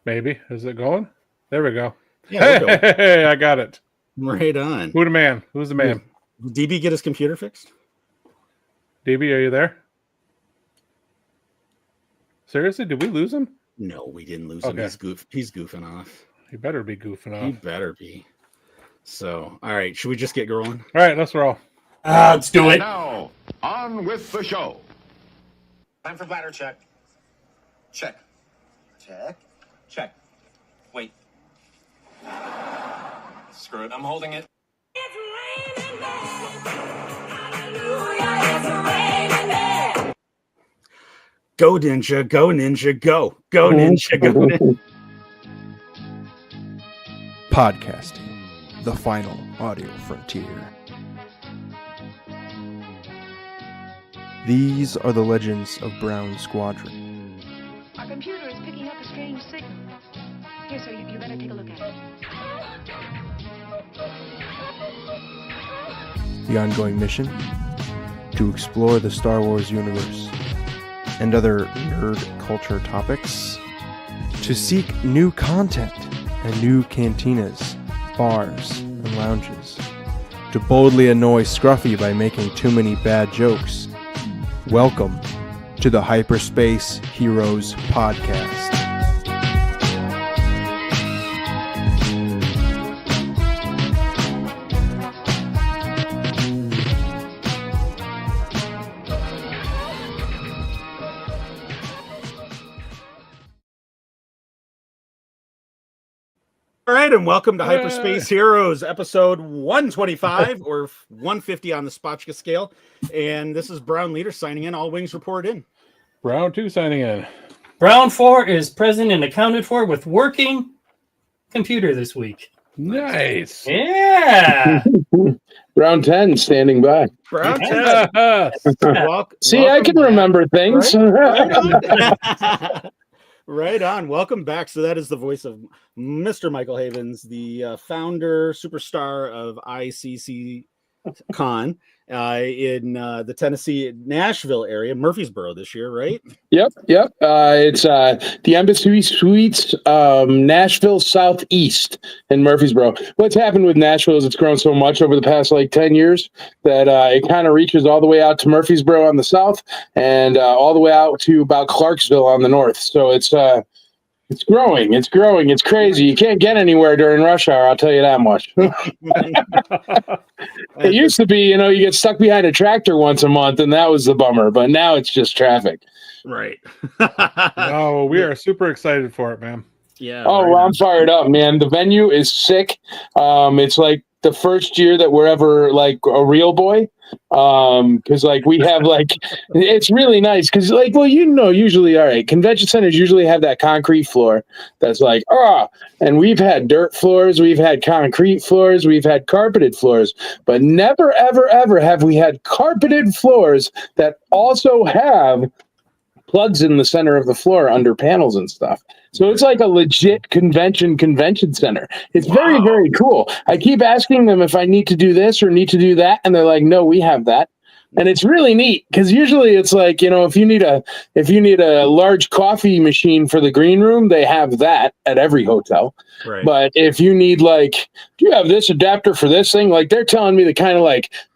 Maybe. Is it going? There we go. Yeah, Hey, I got it. Right on. Who the man? Who's the man? Did DB get his computer fixed? DB, are you there? Seriously, did we lose him? No, we didn't lose him. He's goofing off. He better be goofing off. He better be. So, all right. Should we just get rolling? All right, let's roll. Let's do it. Now, on with the show. Time for bladder check. Check. Check. Check. Wait. Screw it. I'm holding it. It's raining men. Hallelujah, it's raining men. Go Ninja, go Ninja, go. Go Ninja, go Ninja. Podcasting, the final audio frontier. These are the legends of Brown Squadron. Our computer is picking up a strange signal. Here, sir, you better take a look at it. The ongoing mission? To explore the Star Wars universe and other nerd culture topics. To seek new content and new cantinas, bars, and lounges. To boldly annoy Scruffy by making too many bad jokes. Welcome to the Hyperspace Heroes Podcast. All right, and welcome to Hyperspace Heroes, episode 125 or 150 on the Spotchka scale. And this is Brown Leader signing in. All wings report in. Brown 2 signing in. Brown 4 is present and accounted for with working computer this week. Nice. Yeah. Brown 10 standing by. Brown 10. See, I can remember things. Right? Right on. Welcome back. So that is the voice of Mr. Michael Havens, the founder, superstar of ICC Con in the Tennessee, Nashville area, Murfreesboro this year, right? Yep. It's the Embassy Suites, Nashville Southeast in Murfreesboro. What's happened with Nashville is it's grown so much over the past 10 years that it kind of reaches all the way out to Murfreesboro on the south and all the way out to about Clarksville on the north. So it's growing. It's crazy. You can't get anywhere during rush hour, I'll tell you that much. It used to be, you get stuck behind a tractor once a month, and that was the bummer. But now it's just traffic. Right. Oh, we are super excited for it, man. Yeah. Oh, right well, I'm fired up, man. The venue is sick. It's like the first year that we're ever like a real boy. Because we have it's really nice because usually, all right, convention centers usually have that concrete floor that's and we've had dirt floors, we've had concrete floors, we've had carpeted floors, but never ever ever have we had carpeted floors that also have plugs in the center of the floor under panels and stuff. So it's like a legit convention center. It's very, very cool. I keep asking them if I need to do this or need to do that. And they're like, no, we have that. And it's really neat because usually it's if you need a large coffee machine for the green room, they have that at every hotel. Right. But if you need do you have this adapter for this thing? They're telling me the kind of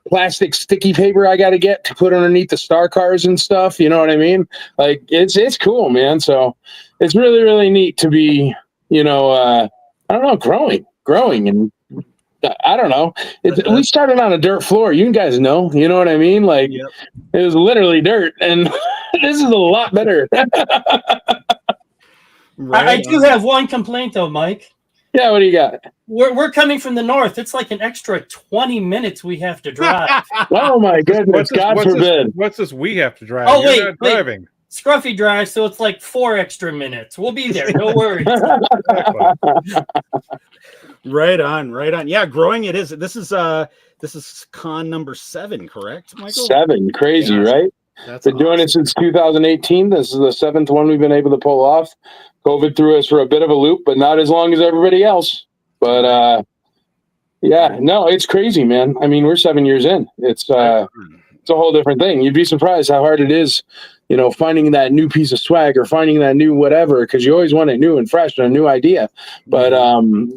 plastic sticky paper I got to get to put underneath the star cars and stuff. You know what I mean? It's cool, man. So it's really, really neat to be, I don't know, growing and I don't know. We started on a dirt floor. You guys know. You know what I mean? It was literally dirt, and this is a lot better. Right. I do have one complaint, though, Mike. Yeah, what do you got? We're coming from the north. It's like an extra 20 minutes we have to drive. Oh, my goodness. God forbid. What's this we have to drive? Oh, You're not driving. Scruffy drives, so it's 4 extra minutes. We'll be there. No worries. Right on. Yeah, growing it is. This is con number 7, correct, Michael? 7. Crazy, right? That's been doing it since 2018. This is the 7th one we've been able to pull off. COVID threw us for a bit of a loop, but not as long as everybody else. But yeah, no, it's crazy, man. I mean, we're 7 years in. It's it's a whole different thing. You'd be surprised how hard it is, finding that new piece of swag or finding that new whatever, because you always want it new and fresh and a new idea. But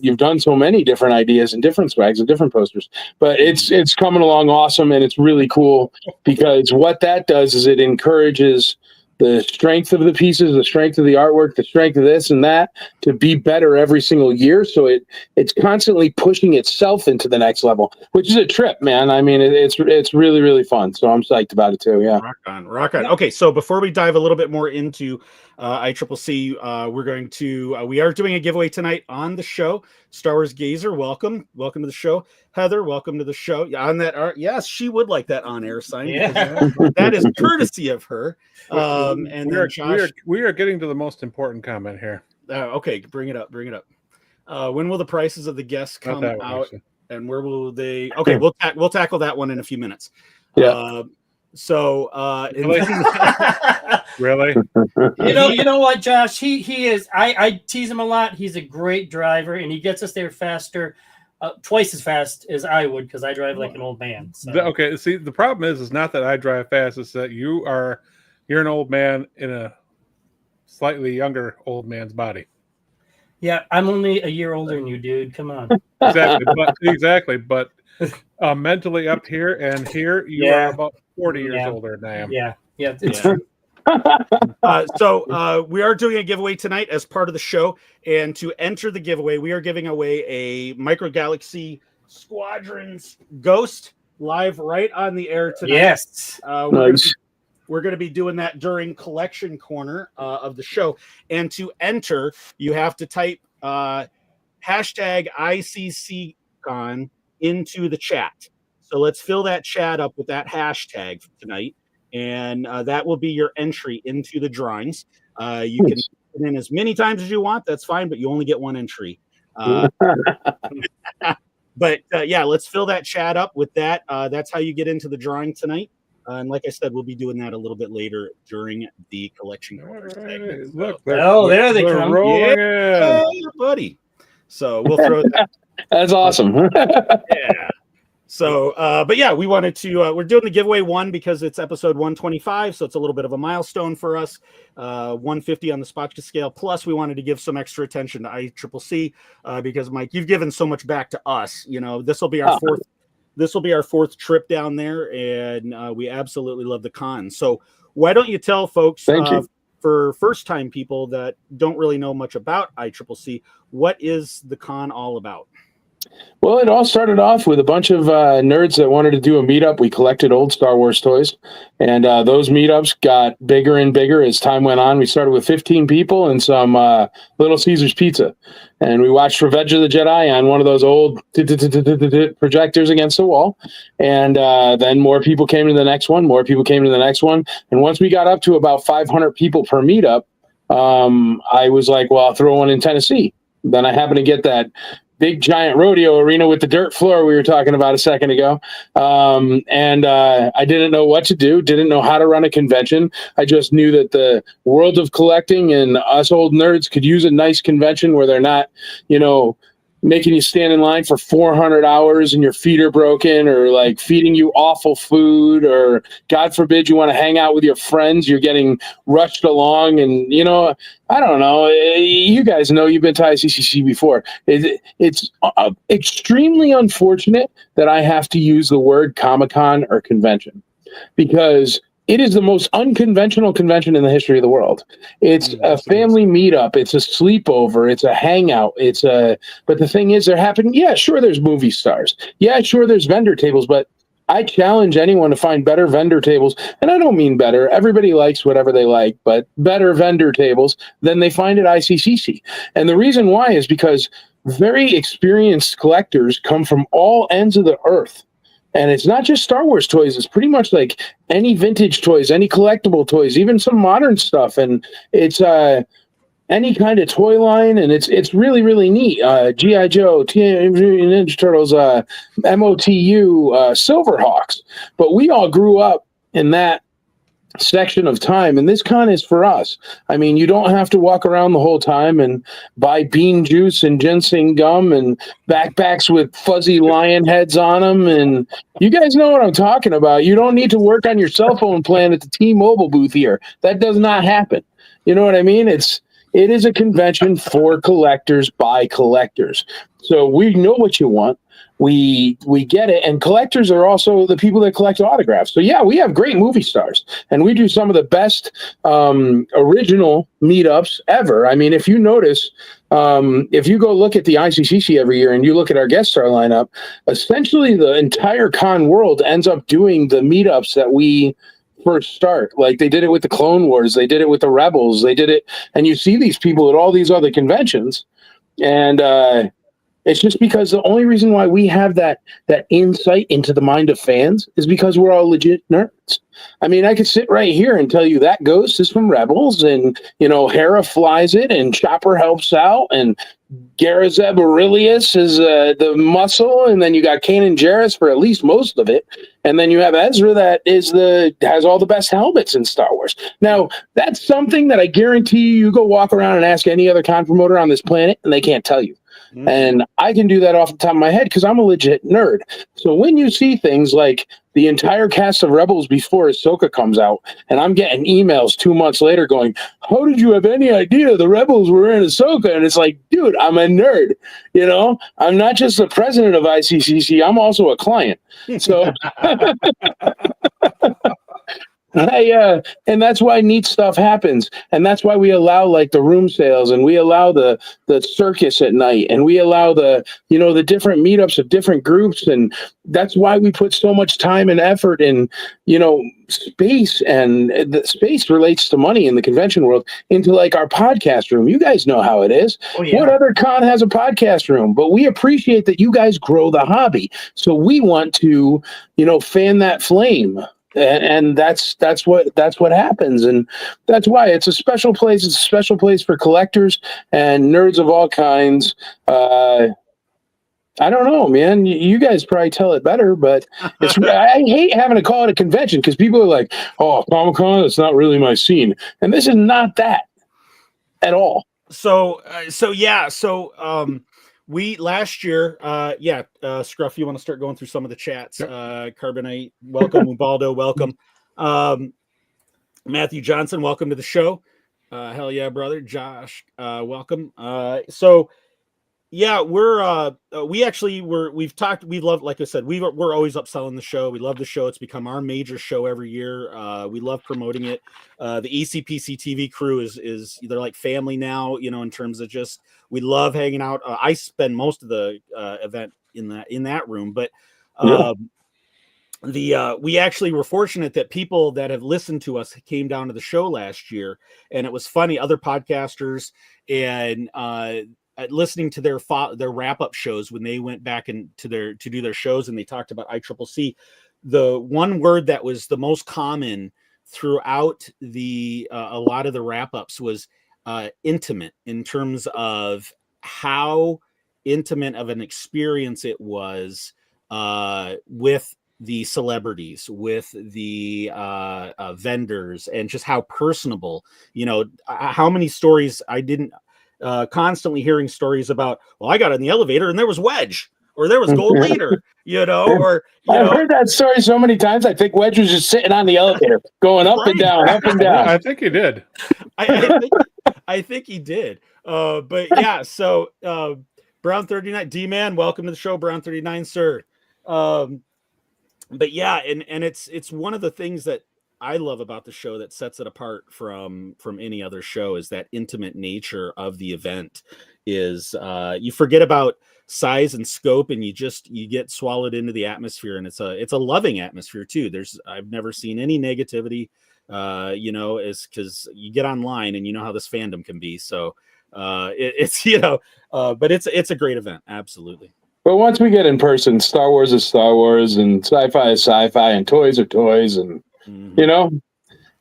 you've done so many different ideas and different swags and different posters. But it's coming along awesome, and it's really cool because what that does is it encourages the strength of the pieces, the strength of the artwork, the strength of this and that to be better every single year. So it's constantly pushing itself into the next level, which is a trip, man. I mean, it's really, really fun. So I'm psyched about it too. Yeah. Rock on. Okay. So before we dive a little bit more into ICCC, we are doing a giveaway tonight on the show. Star Wars Gazer, welcome to the show. Heather, welcome to the show. On that art, yes, she would like that on-air sign. Yeah. That is courtesy of her. And then Josh, we are getting to the most important comment here. okay, bring it up. When will the prices of the guests Not come that one, out, actually. and where will they? Okay, we'll tackle that one in a few minutes. Yeah. Really? You know what, Josh? He is. I tease him a lot. He's a great driver, and he gets us there faster, twice as fast as I would, because I drive like an old man. So. Okay. See, the problem is not that I drive fast; it's that you're an old man in a slightly younger old man's body. Yeah, I'm only a year older than you, dude. Come on. Exactly. But mentally up here and here, you are about 40 years older than I am. Yeah. It's true. So we are doing a giveaway tonight as part of the show, and to enter the giveaway, we are giving away a Micro Galaxy Squadrons Ghost live right on the air tonight. Yes. We're going to be doing that during Collection Corner of the show, and to enter, you have to type hashtag ICCCon into the chat. So let's fill that chat up with that hashtag for tonight. And that will be your entry into the drawings. You can put it in as many times as you want. That's fine, but you only get one entry. But let's fill that chat up with that. That's how you get into the drawing tonight. And like I said, we'll be doing that a little bit later during the collection. Right. Look, there they come. Yeah, buddy. So we'll throw that. That's awesome. Yeah. So, we wanted to, we're doing the giveaway one because it's episode 125. So it's a little bit of a milestone for us. 150 on the Spotchka scale. Plus we wanted to give some extra attention to ICCC because Mike, you've given so much back to us. This will be our fourth trip down there, and we absolutely love the con. So why don't you tell folks, for first time people that don't really know much about ICCC, what is the con all about? Well, it all started off with a bunch of nerds that wanted to do a meetup. We collected old Star Wars toys, and those meetups got bigger and bigger as time went on. We started with 15 people and some Little Caesars pizza, and we watched Revenge of the Jedi on one of those old projectors against the wall, and then more people came to the next one, and once we got up to about 500 people per meetup, I was like, well, I'll throw one in Tennessee. Then I happened to get that big giant rodeo arena with the dirt floor we were talking about a second ago. And I didn't know what to do, didn't know how to run a convention. I just knew that the world of collecting and us old nerds could use a nice convention where they're not, making you stand in line for 400 hours and your feet are broken, or like feeding you awful food, or God forbid you want to hang out with your friends, you're getting rushed along. And, I don't know. You guys know, you've been to ICCC before. It's extremely unfortunate that I have to use the word Comic-Con or convention, because it is the most unconventional convention in the history of the world. It's a family meetup. It's a sleepover. It's a hangout. But the thing is, there's movie stars. Yeah, sure, there's vendor tables, but I challenge anyone to find better vendor tables. And I don't mean better. Everybody likes whatever they like, but better vendor tables than they find at ICCC. And the reason why is because very experienced collectors come from all ends of the earth. And it's not just Star Wars toys. It's pretty much like any vintage toys, any collectible toys, even some modern stuff. And it's any kind of toy line. And it's really, really neat. G.I. Joe, Ninja Turtles, MOTU, Silverhawks. But we all grew up in that section of time, and this con is for us. I mean, you don't have to walk around the whole time and buy bean juice and ginseng gum and backpacks with fuzzy lion heads on them, and you guys know what I'm talking about. You don't need to work on your cell phone plan at the T-Mobile booth here. That does not happen. You know what I mean? It is a convention for collectors by collectors. So we know what you want. We get it, and collectors are also the people that collect autographs. So yeah, we have great movie stars, and we do some of the best original meetups ever. I mean, if you notice, if you go look at the ICCC every year and you look at our guest star lineup, essentially the entire con world ends up doing the meetups that we first start. Like they did it with the Clone Wars, they did it with the Rebels, they did it, and you see these people at all these other conventions, and it's just because the only reason why we have that insight into the mind of fans is because we're all legit nerds. I mean, I could sit right here and tell you that ghost is from Rebels, and Hera flies it, and Chopper helps out, and Garazeb Aurelius is the muscle, and then you got Kanan Jarrus for at least most of it, and then you have Ezra that has all the best helmets in Star Wars. Now, that's something that I guarantee you go walk around and ask any other con promoter on this planet, and they can't tell you. And I can do that off the top of my head because I'm a legit nerd. So when you see things like the entire cast of Rebels before Ahsoka comes out, and I'm getting emails 2 months later going, how did you have any idea the Rebels were in Ahsoka? And it's like, dude, I'm a nerd. I'm not just the president of ICCC. I'm also a client. So and that's why neat stuff happens, and that's why we allow like the room sales, and we allow the circus at night, and we allow the different meetups of different groups, and that's why we put so much time and effort in space, and the space relates to money in the convention world, into like our podcast room. You guys know how it is. Oh, yeah. What other con has a podcast room? But we appreciate that you guys grow the hobby, so we want to fan that flame. And that's what happens, and that's why it's a special place. It's a special place for collectors and nerds of all kinds. I don't know, man. You guys probably tell it better, but I hate having to call it a convention because people are like, "Oh, Comic-Con, it's not really my scene," and this is not that at all. So we last year, Scruff, you want to start going through some of the chats? Yep. Carbonite, welcome. Ubaldo, welcome. Matthew Johnson, welcome to the show. Hell yeah, brother. Josh, welcome. We love, like I said, we're always upselling the show. We love the show. It's become our major show every year. We love promoting it. The ECPC TV crew is they're like family now, in terms of just, we love hanging out. I spend most of the event in that room, but we actually were fortunate that people that have listened to us came down to the show last year, and it was funny. Other podcasters and listening to their wrap-up shows when they went back to do their shows, and they talked about ICCC, the one word that was the most common throughout a lot of the wrap-ups was intimate, in terms of how intimate of an experience it was with the celebrities, with the vendors, and just how personable. How many stories I didn't constantly hearing stories about, well, I got in the elevator and there was Wedge, or there was Gold Leader, I've heard that story so many times. I think Wedge was just sitting on the elevator going up and down, up and down. I think he did. I think he did. But yeah, so Brown 39, D-Man, welcome to the show, Brown 39, sir. But yeah, and it's one of the things that I love about the show that sets it apart from any other show, is that intimate nature of the event. Is you forget about size and scope, and you get swallowed into the atmosphere, and it's a loving atmosphere too. I've never seen any negativity, is because you get online and you know how this fandom can be. So but it's a great event, absolutely. But once we get in person, Star Wars is Star Wars, and sci-fi is sci-fi, and toys are toys, and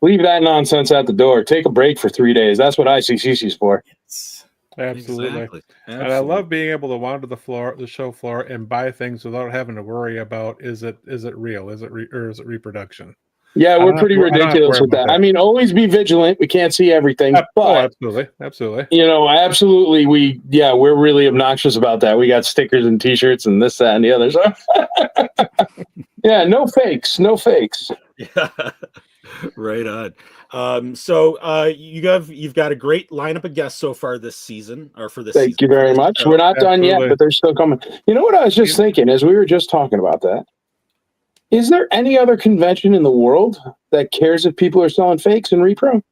leave that nonsense at the door. Take a break for 3 days. That's what ICCC is for. Yes. Absolutely. Exactly. And I love being able to wander the show floor and buy things without having to worry about, is it real? Is it reproduction? Yeah, I we're don't pretty have to- I don't have to ridiculous worry with about that. I mean, always be vigilant. We can't see everything, Oh, but absolutely. absolutely, we're really obnoxious about that. We got stickers and T-shirts and this, that, and the other. So, yeah, no fakes. Yeah, right on. So you've got a great lineup of guests so far this season, or for this season. Thank you very much. show. We're not done yet, Absolutely. but they're still coming. You know what I was just thinking as we were just talking about that? Is there any other convention in the world that cares if people are selling fakes and repro?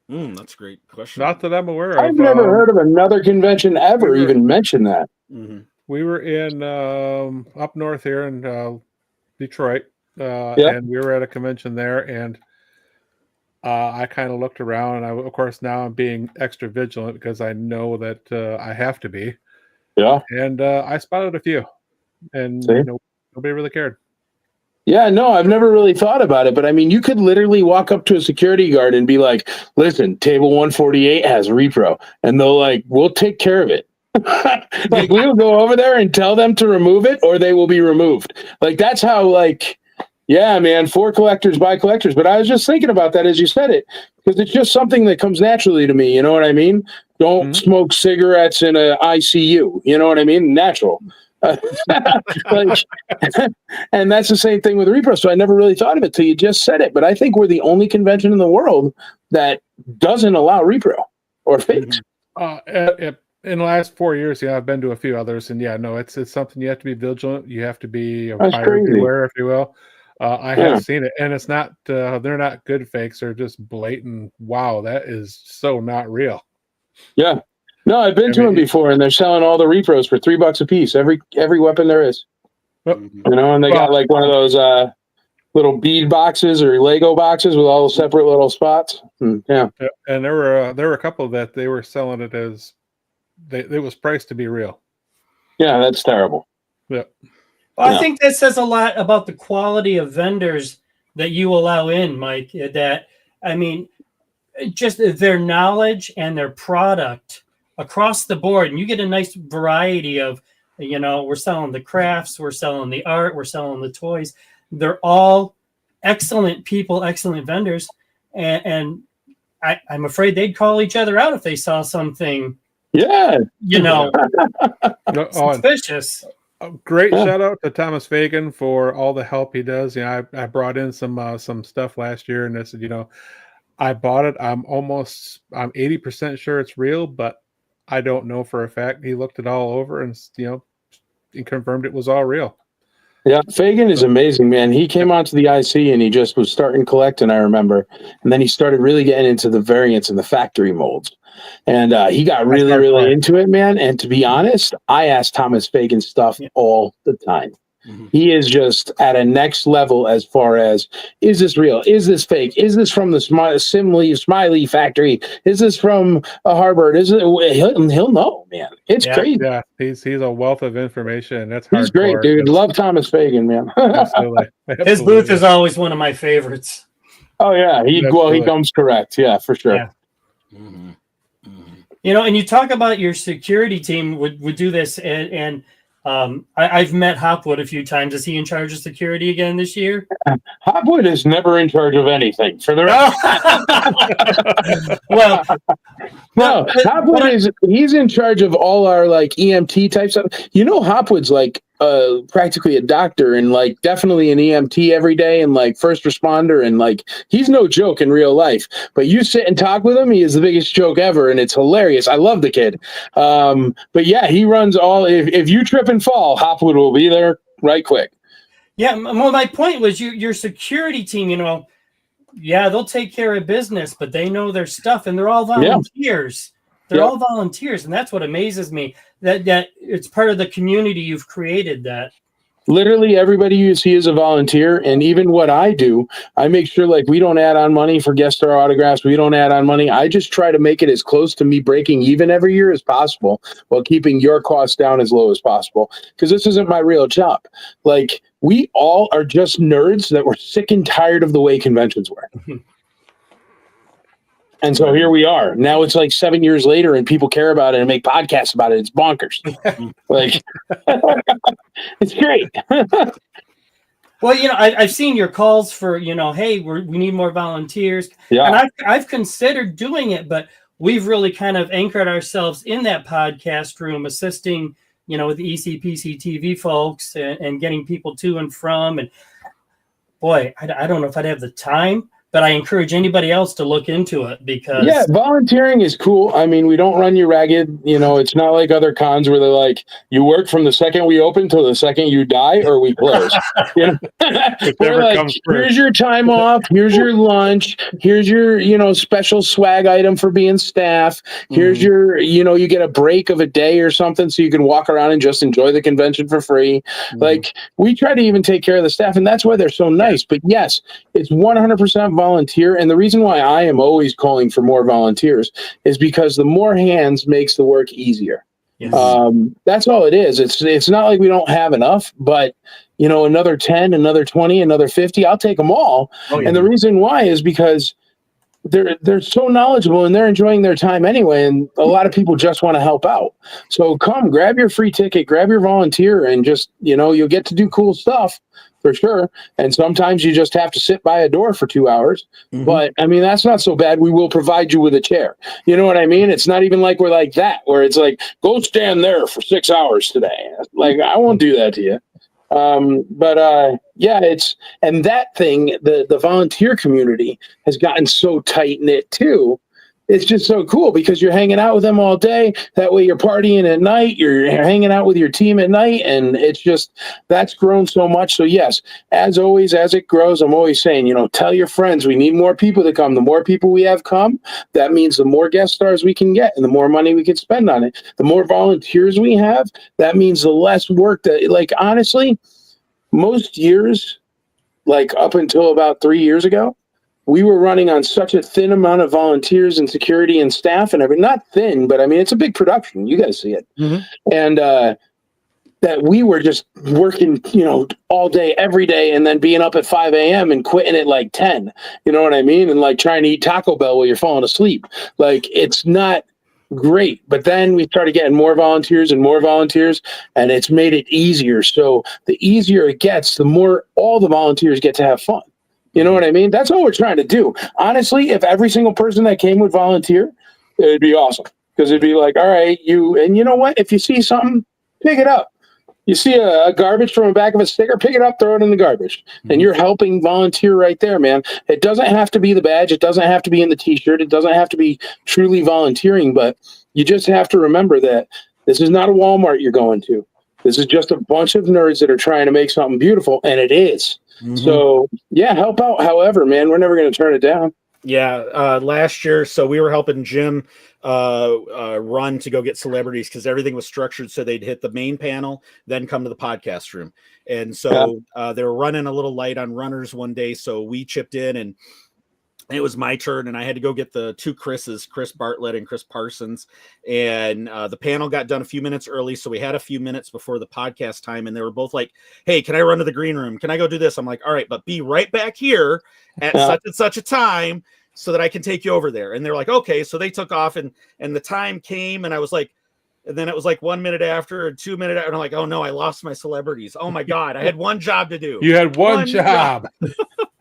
That's a great question. Not that I'm aware of. I've never heard of another convention ever even mention that. Mhm. We were in up north here in Detroit, Yep. and we were at a convention there, and I kind of looked around, and of course, now I'm being extra vigilant because I know that I have to be. Yeah. And I spotted a few, and See? nobody really cared. Yeah, no, I've never really thought about it, but I mean, you could literally walk up to a security guard and be like, listen, table 148 has repro, and they'll like, we'll take care of it. Like, we'll go over there and tell them to remove it, or they will be removed. Like, that's how, like, yeah, man, for collectors by collectors. But I was just thinking about that as you said it, because it's just something that comes naturally to me. You know what I mean? Don't smoke cigarettes in a ICU. You know what I mean? Natural. Like, and that's the same thing with repro. So I never really thought of it till you just said it. But I think we're the only convention in the world that doesn't allow repro or fakes. In the last 4 years, I've been to a few others, and it's something you have to be vigilant. You have to be a That's buyer crazy. beware, if you will. I Yeah. have seen it, and it's not. They're not good fakes. They're just blatant. Wow, that is so not real. Yeah. No, I've been to them before, and they're selling all the repros for $3 a piece. Every weapon there is. Well, You know, and they got like one of those little bead boxes or Lego boxes with all the separate little spots. Yeah. And there were a couple that they were selling it as it was priced to be real. Yeah, that's terrible. Yeah. Well, I Yeah. think that says a lot about the quality of vendors that you allow in, Mike. That, I mean, just their knowledge and their product across the board, and you get a nice variety of, we're selling the crafts, we're selling the art, we're selling the toys. They're all excellent people, excellent vendors, and I'm afraid they'd call each other out if they saw something, Yeah. suspicious. Great shout out to Thomas Fagan for all the help he does. I brought in some stuff last year, and I said, I bought it. I'm 80% sure it's real, but I don't know for a fact. He looked it all over and he confirmed it was all real. Yeah, Fagan is amazing, man. He came onto the IC and he just was starting collecting, I remember. And then he started really getting into the variants and the factory molds. And he got really into it, man. And to be honest, I asked Thomas Fagan stuff all the time. He is just at a next level as far as, is this real? Is this fake? Is this from the Smiley factory? Is this from a Harvard? He'll know, man. It's crazy. Yeah, he's a wealth of information, and that's He's great, dude. Love Thomas Fagan, man. Absolutely. His booth is always one of my favorites. Oh yeah, he comes correct. Yeah, for sure. Yeah. And you talk about your security team would do this, and I've met Hopwood a few times. Is he in charge of security again this year? Hopwood is never in charge of anything. For the well, no, Hopwood he's in charge of all our like EMT type stuff. Hopwood's like practically a doctor and like definitely an EMT every day and like first responder, and like he's no joke in real life. But you sit and talk with him, he is the biggest joke ever, and it's hilarious. I love the kid. But yeah, he runs all. If you trip and fall, Hopwood will be there right quick. Yeah, well, my point was your security team. They'll take care of business, but they know their stuff, and they're all volunteers. They're all volunteers, and that's what amazes me. That it's part of the community you've created. That literally everybody you see is a volunteer, and even what I do, I make sure like we don't add on money for guest star autographs. We don't add on money. I just try to make it as close to me breaking even every year as possible, while keeping your costs down as low as possible. Because this isn't my real job. Like, we all are just nerds that were sick and tired of the way conventions were. And so here we are. Now it's like 7 years later and people care about it and make podcasts about it. It's bonkers. Like, it's great. Well, I've seen your calls for, hey, we need more volunteers. Yeah. And I've considered doing it, but we've really kind of anchored ourselves in that podcast room, assisting, with the ECPC TV folks and getting people to and from. And boy, I don't know if I'd have the time, but I encourage anybody else to look into it because Yeah, volunteering is cool. I mean, we don't run you ragged. It's not like other cons where they're like, you work from the second we open till the second you die or we close. We're like, here's your time off. Here's your lunch. Here's your, special swag item for being staff. Here's your, you get a break of a day or something so you can walk around and just enjoy the convention for free. Like, we try to even take care of the staff, and that's why they're so nice. But yes, it's 100% volunteer, and the reason why I am always calling for more volunteers is because the more hands makes the work easier. Yes. That's all it is. It's not like we don't have enough, but another 10, another 20, another 50, I'll take them all. Oh, yeah. And the reason why is because they're so knowledgeable and they're enjoying their time anyway, and a lot of people just want to help out. So come, grab your free ticket, grab your volunteer, and just you'll get to do cool stuff. For sure. And sometimes you just have to sit by a door for 2 hours. But I mean, that's not so bad. We will provide you with a chair. You know what I mean? It's not even like we're like that, where it's like, go stand there for 6 hours today. Like, I won't do that to you. Yeah, and that thing, the volunteer community has gotten so tight knit too. It's just so cool because you're hanging out with them all day. That way you're partying at night, you're hanging out with your team at night. And that's grown so much. So yes, as always, as it grows, I'm always saying, tell your friends, we need more people to come. The more people we have come, that means the more guest stars we can get and the more money we can spend on it. The more volunteers we have, that means the less work honestly, most years, up until about 3 years ago, we were running on such a thin amount of volunteers and security and staff and everything. Not thin, but I mean, it's a big production. You guys see it. And that we were just working, all day, every day, and then being up at 5 a.m. and quitting at like 10. You know what I mean? And trying to eat Taco Bell while you're falling asleep. It's not great. But then we started getting more volunteers, and it's made it easier. So the easier it gets, the more all the volunteers get to have fun. You know what I mean? That's all we're trying to do. Honestly, if every single person that came would volunteer, it'd be awesome. Because it'd be like, all right, and you know what? If you see something, pick it up. You see a garbage from the back of a sticker, pick it up, throw it in the garbage. And you're helping volunteer right there, man. It doesn't have to be the badge. It doesn't have to be in the T-shirt. It doesn't have to be truly volunteering. But you just have to remember that this is not a Walmart you're going to. This is just a bunch of nerds that are trying to make something beautiful, and it is. So, yeah, help out however, man. We're never going to turn it down. Yeah, last year, so we were helping Jim run to go get celebrities because everything was structured so they'd hit the main panel, then come to the podcast room. And so they were running a little light on runners one day, so we chipped in, and it was my turn, and I had to go get the two Chris's, Chris Bartlett and Chris Parsons. And the panel got done a few minutes early, so we had a few minutes before the podcast time, and they were both like, hey, can I run to the green room? Can I go do this? I'm like, all right, but be right back here at such and such a time so that I can take you over there. And they're like, okay. So they took off, and the time came, and I was like, and then it was like 1 minute after, 2 minutes after, and I'm like, oh no, I lost my celebrities. Oh my God, I had one job to do. You had one job.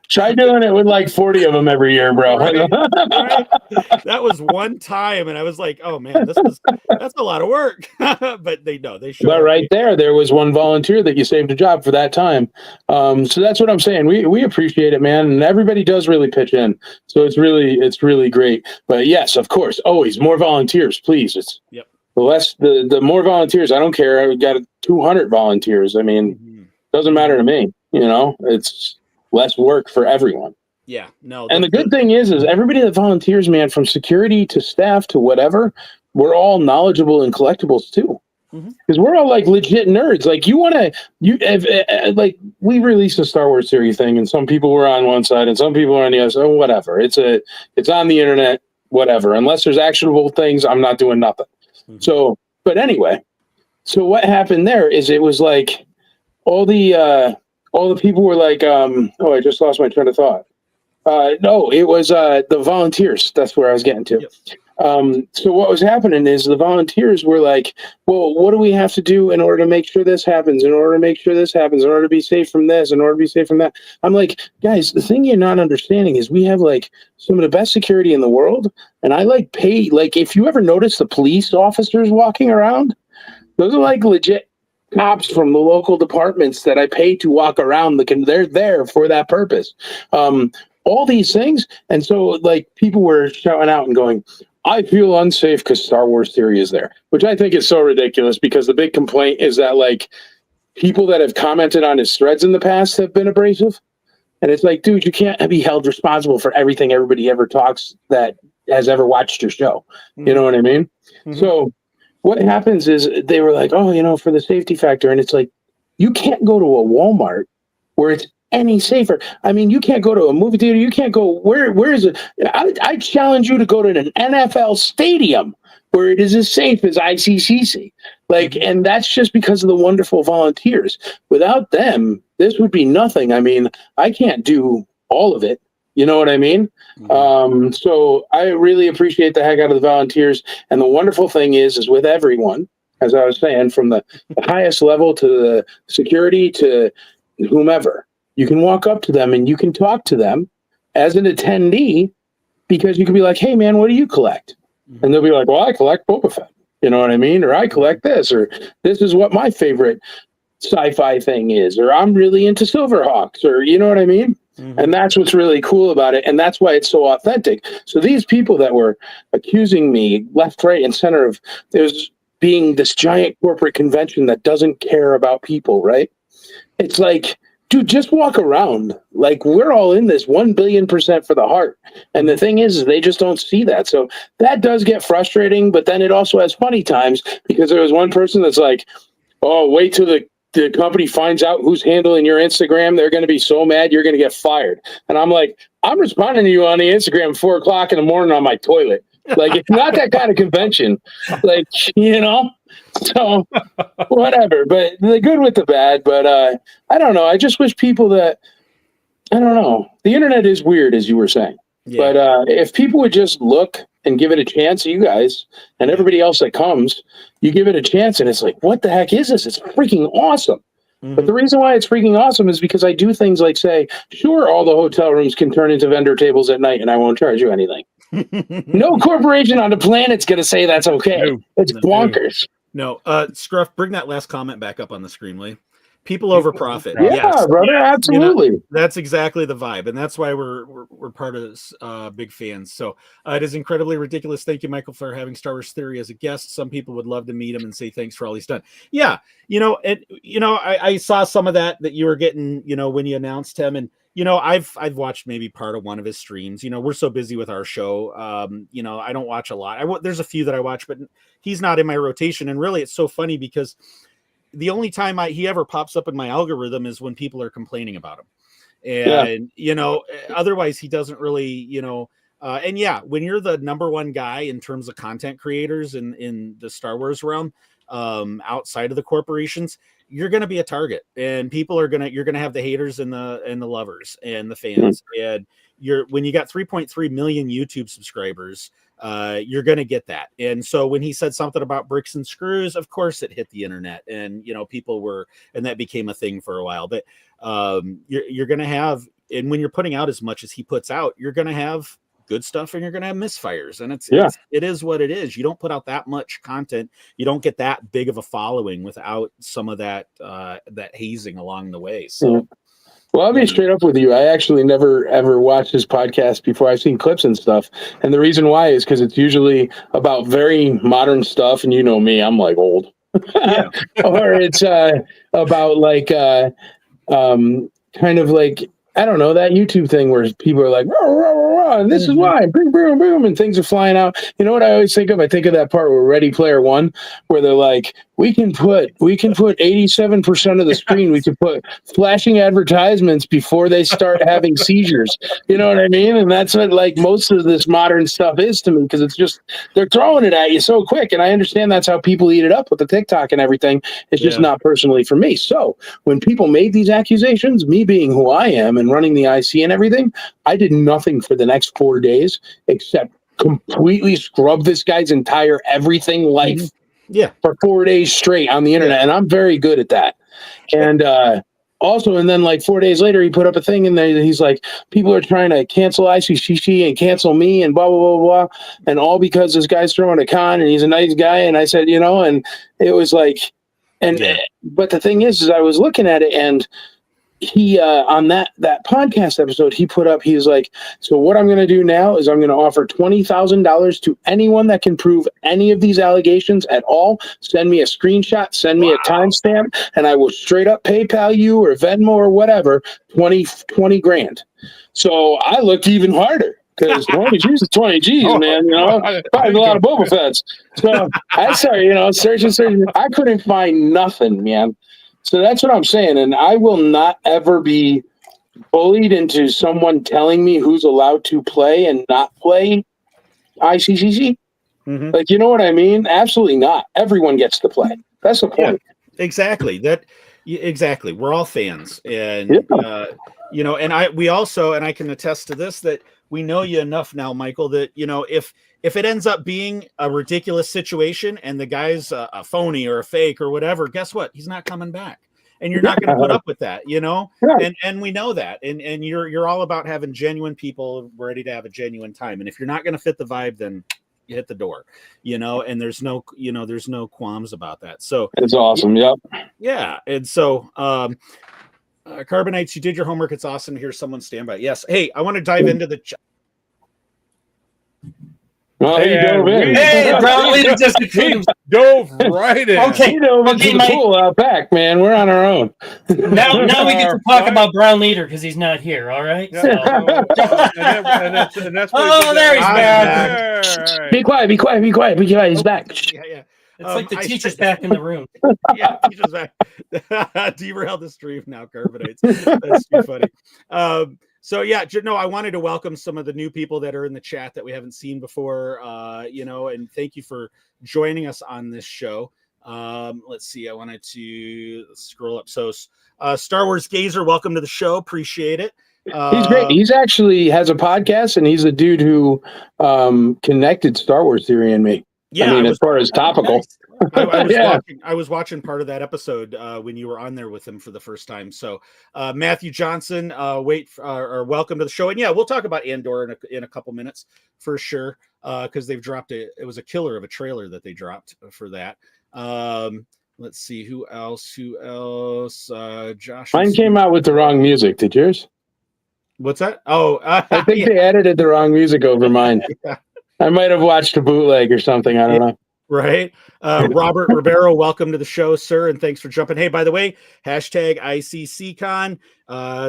Try doing it with like 40 of them every year, bro. Right. That was one time, and I was like, "Oh man, that's a lot of work." But they showed. But right there was one volunteer that you saved a job for that time. So that's what I'm saying. We appreciate it, man, and everybody does really pitch in. So it's really great. But yes, of course, always more volunteers, please. It's the more volunteers. I don't care. I got 200 volunteers. I mean, doesn't matter to me. It's less work for everyone. Yeah, no. And the good thing is everybody that volunteers, man, from security to staff to whatever, we're all knowledgeable in collectibles too. Because we're all like legit nerds. Like like we released a Star Wars series thing, and some people were on one side and some people are on the other. So whatever. It's on the internet. Whatever. Unless there's actionable things, I'm not doing nothing. So, but anyway, so what happened there is it was like all the people were like, I just lost my train of thought. No, it was the volunteers. That's where I was getting to. So what was happening is the volunteers were like, well, what do we have to do in order to make sure this happens, in order to make sure this happens, in order to be safe from this, in order to be safe from that? I'm like, guys, the thing you're not understanding is we have like some of the best security in the world. And I like pay, like, if you ever notice the police officers walking around, those are like legit cops from the local departments that I pay to walk around. They're there for that purpose. All these things. And so like people were shouting out and going, I feel unsafe because Star Wars Theory is there, which I think is so ridiculous because the big complaint is that like people that have commented on his threads in the past have been abrasive. And it's like, dude, you can't be held responsible for everything everybody ever talks that has ever watched your show. Mm-hmm. You know what I mean? Mm-hmm. So what happens is they were like, oh, you know, for the safety factor. And it's like, you can't go to a Walmart where it's any safer. I mean, you can't go to a movie theater. You can't go, where is it? I challenge you to go to an NFL stadium where it is as safe as ICCC. Like, and that's just because of the wonderful volunteers. Without them, this would be nothing. I mean, I can't do all of it. You know what I mean? Mm-hmm. So I really appreciate the heck out of the volunteers. And the wonderful thing is with everyone, as I was saying, from the highest level to the security to whomever, you can walk up to them and you can talk to them as an attendee because you can be like, hey, man, what do you collect? Mm-hmm. And they'll be like, well, I collect Boba Fett. You know what I mean? Or I collect this, or this is what my favorite sci-fi thing is, or I'm really into Silverhawks, or you know what I mean? Mm-hmm. And that's what's really cool about it. And that's why it's so authentic. So these people that were accusing me left, right, and center of there's being this giant corporate convention that doesn't care about people, right? It's like, dude, just walk around. Like, we're all in this 1,000,000,000% for the heart. And the thing is they just don't see that. So that does get frustrating, but then it also has funny times because there was one person that's like, oh, wait till the company finds out who's handling your Instagram. They're going to be so mad you're going to get fired. And I'm like, I'm responding to you on the Instagram at 4 o'clock in the morning on my toilet. Like, it's not that kind of convention. Like, you know? So whatever, but the good with the bad. But I don't know. I just wish people that, I don't know. The internet is weird, as you were saying. Yeah. But if people would just look and give it a chance, you guys and everybody else that comes, you give it a chance and it's like, what the heck is this? It's freaking awesome. Mm-hmm. But the reason why it's freaking awesome is because I do things like say, sure, all the hotel rooms can turn into vendor tables at night and I won't charge you anything. No corporation on the planet's going to say that's okay. No, it's bonkers. No, Scruff, bring that last comment back up on the screen, will you? People over profit. Yeah, yes. Brother, absolutely. You know, that's exactly the vibe, and that's why we're part of this, big fans. So it is incredibly ridiculous. Thank you, Michael, for having Star Wars Theory as a guest. Some people would love to meet him and say thanks for all he's done. Yeah, I saw some of that you were getting, when you announced him, and I've watched maybe part of one of his streams. We're so busy with our show. I don't watch a lot. There's a few that I watch, but he's not in my rotation. And really, it's so funny because the only time he ever pops up in my algorithm is when people are complaining about him. And, otherwise he doesn't really, and yeah, when you're the number one guy in terms of content creators in the Star Wars realm, outside of the corporations, you're going to be a target, and people you're going to have the haters and the lovers and the fans. Mm-hmm. And when you got 3.3 million YouTube subscribers, you're going to get that. And so when he said something about bricks and screws, of course it hit the internet, and and that became a thing for a while. But you're going to have, and when you're putting out as much as he puts out, you're going to have good stuff and you're going to have misfires, and it is what it is. You don't put out that much content, you don't get that big of a following without some of that hazing along the way. So well, I'll be straight up with you. I actually never ever watched his podcast before. I've seen clips and stuff, and the reason why is because it's usually about very modern stuff, and you know me, I'm like old. Or it's about like kind of like, I don't know, that YouTube thing where people are like, rah, rah, rah, rah, and this is why, boom, boom, boom, and things are flying out. You know what I always think of? I think of that part where Ready Player One, where they're like, we can put 87% of the screen, we can put flashing advertisements before they start having seizures. You know what I mean? And that's what like most of this modern stuff is to me, because it's just, they're throwing it at you so quick. And I understand that's how people eat it up with the TikTok and everything. It's just not personally for me. So when people made these accusations, me being who I am and running the IC and everything, I did nothing for the next 4 days except completely scrub this guy's entire everything life for 4 days straight on the internet. And I'm very good at that. And also, and then like 4 days later, he put up a thing in there that he's like, people are trying to cancel ICCC and cancel me and blah, blah, blah, blah. And all because this guy's throwing a con and he's a nice guy. And I said, and it was like, but the thing is I was looking at it, and he on that podcast episode, he put up, he's like, so what I'm going to do now is I'm going to offer $20,000 to anyone that can prove any of these allegations at all. Send me a screenshot, send me a timestamp, and I will straight up PayPal you or Venmo or whatever 20 grand. So I looked even harder, because 20 G's is 20 G's, man. Probably a lot of Boba Fett's. So I started, searching. I couldn't find nothing, man. So that's what I'm saying. And I will not ever be bullied into someone telling me who's allowed to play and not play ICCC. Like, you know what I mean? Absolutely not. Everyone gets to play. That's the point. Exactly. Exactly. We're all fans. And, we also, and I can attest to this, that we know you enough now, Michael, that, if it ends up being a ridiculous situation and the guy's a phony or a fake or whatever, guess what? He's not coming back. And you're not going to put up with that, and we know that. And you're all about having genuine people ready to have a genuine time. And if you're not going to fit the vibe, then you hit the door, and there's no qualms about that. So it's awesome. Yep. Yeah. And so, Carbonites, you did your homework. It's awesome to hear someone stand by. Yes. Hey, I want to dive into the Hey, Brown Leader just dove right in. Okay, the pool out back, man. We're on our own. Now we get to talk about Brown Leader because he's not here. All right. So. And that's there he's back. Be quiet. He's back. Yeah. It's like the teacher's back in the room. Yeah, teacher's back. Derail the stream now, Carbonites. That's too funny. So yeah, I wanted to welcome some of the new people that are in the chat that we haven't seen before, and thank you for joining us on this show. Let's see, I wanted to scroll up. So Star Wars Gazer, welcome to the show. Appreciate it. He's great. He's actually has a podcast, and he's the dude who connected Star Wars Theory and me. Yeah, as far as topical. Nice. I was watching part of that episode when you were on there with him for the first time. So Matthew Johnson, welcome to the show. And yeah, we'll talk about Andor in a couple minutes for sure, because they've dropped it was a killer of a trailer that they dropped for that. Let's see who else. Josh. Mine came out with the wrong music. Did yours? What's that? Oh, I think they edited the wrong music over mine. Yeah. I might have watched a bootleg or something. I don't know. Right. Robert Ribeiro, welcome to the show, sir. And thanks for jumping. Hey, by the way, hashtag ICCCon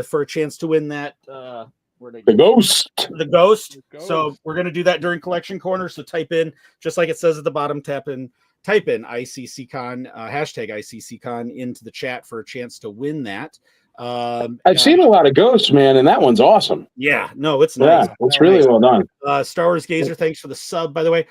for a chance to win that. The ghost. The ghost. So we're going to do that during Collection Corner. So type in, just like it says at the bottom, type in ICCCon, hashtag ICCCon into the chat for a chance to win that. I've seen a lot of ghosts, man, and that one's awesome. Yeah, no, it's nice. Yeah, it's really well done. Star Wars Gazer, thanks for the sub, by the way.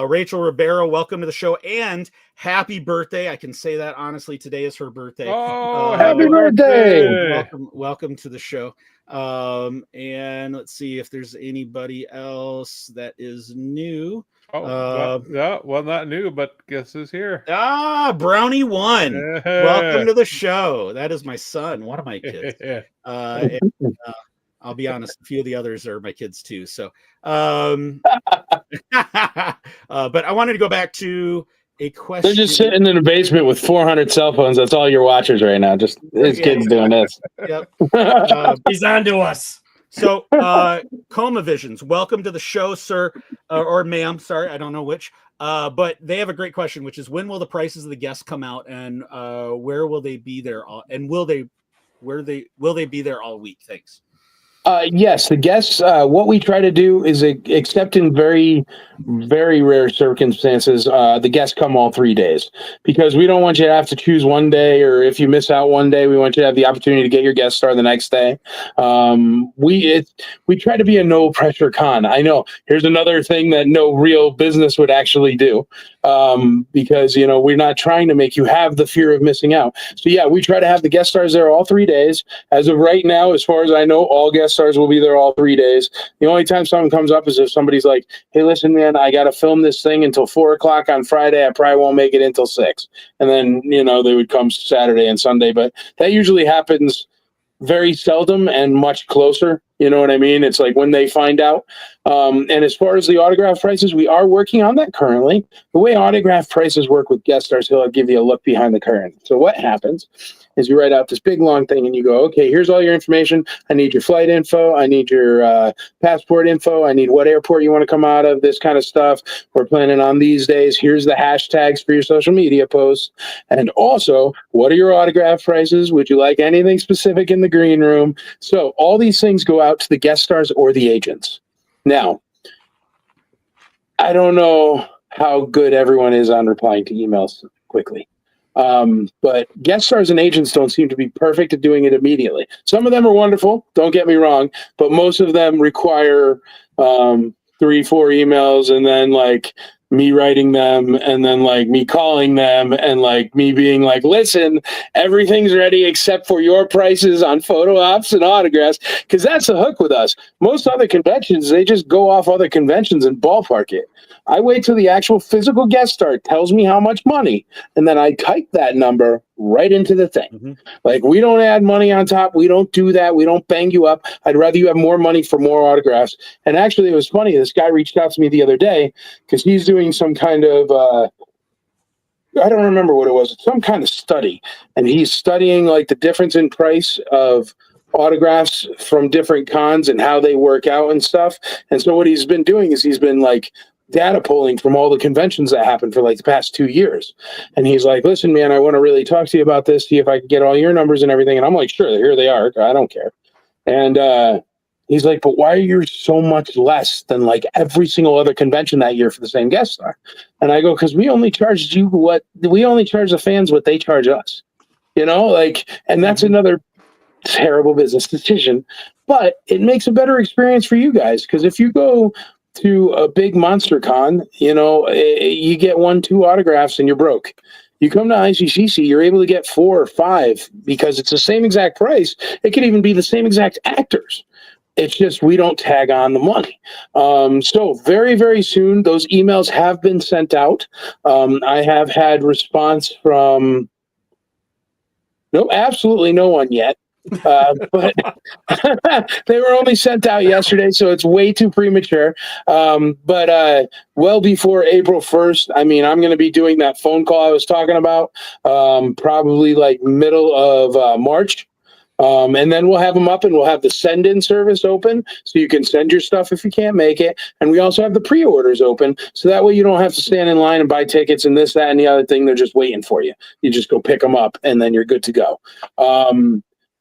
Rachel Ribeiro, welcome to the show and happy birthday. I can say that honestly, today is her birthday. Oh, happy birthday! Welcome to the show. And let's see if there's anybody else that is new. Well, not new, but guess who's here? Brownie One. Welcome to the show. That is my son, one of my kids. I'll be honest, a few of the others are my kids too. So, but I wanted to go back to a question. They're just sitting in the basement with 400 cell phones. That's all your watchers right now. Just his kids doing this. Yep. He's on to us. So, Coma Visions, welcome to the show, sir, or ma'am. Sorry, I don't know which. But they have a great question, which is when will the prices of the guests come out, and where will they be there? Will they be there all week? Thanks. Yes, the guests, what we try to do is, except in very, very rare circumstances, the guests come all 3 days, because we don't want you to have to choose one day, or if you miss out one day, we want you to have the opportunity to get your guest star the next day. We try to be a no pressure con. I know here's another thing that no real business would actually do, because, we're not trying to make you have the fear of missing out. So yeah, we try to have the guest stars there all 3 days. As of right now, as far as I know, all guest guest stars will be there all 3 days. The only time something comes up is if somebody's like, hey, listen, man, I got to film this thing until 4 o'clock on Friday. I probably won't make it until 6. And then, they would come Saturday and Sunday. But that usually happens very seldom and much closer. You know what I mean? It's like when they find out. And as far as the autograph prices, we are working on that currently. The way autograph prices work with guest stars, he'll give you a look behind the curtain. So what happens is you write out this big long thing and you go, okay, here's all your information. I need your flight info. I need your passport info. I need what airport you want to come out of, this kind of stuff. We're planning on these days. Here's the hashtags for your social media posts. And also, what are your autograph prices? Would you like anything specific in the green room? So all these things go out to the guest stars or the agents. Now, I don't know how good everyone is on replying to emails quickly. But guest stars and agents don't seem to be perfect at doing it immediately. Some of them are wonderful, don't get me wrong, but most of them require 3-4 emails and then like me writing them and then like me calling them and like me being like, listen, everything's ready except for your prices on photo ops and autographs, because that's the hook with us. Most other conventions, they just go off other conventions and ballpark it. I wait till the actual physical guest star tells me how much money, and then I type that number right into the thing. Mm-hmm. Like, we don't add money on top. We don't do that. We don't bang you up. I'd rather you have more money for more autographs. And actually, it was funny. This guy reached out to me the other day because he's doing some kind of, I don't remember what it was, some kind of study. And he's studying like the difference in price of autographs from different cons and how they work out and stuff. And so what he's been doing is he's been like data polling from all the conventions that happened for like the past 2 years. And he's like, listen, man, I want to really talk to you about this, see if I can get all your numbers and everything. And I'm like, sure, here they are. I don't care. And he's like, but why are you so much less than like every single other convention that year for the same guest star? And I go, because we only charge the fans what they charge us, and that's another terrible business decision, but it makes a better experience for you guys. Because if you go to a big monster con, you get 1-2 autographs and you're broke. You come to ICCC, you're able to get 4 or 5 because it's the same exact price. It could even be the same exact actors. It's just we don't tag on the money. So very, very soon, those emails have been sent out. I have had response from absolutely no one yet. But they were only sent out yesterday, so it's way too premature. But well before April 1st, I mean, I'm going to be doing that phone call I was talking about, probably like middle of March. And then we'll have them up and we'll have the send-in service open so you can send your stuff if you can't make it. And we also have the pre-orders open so that way you don't have to stand in line and buy tickets and this, that, and the other thing. They're just waiting for you. You just go pick them up and then you're good to go.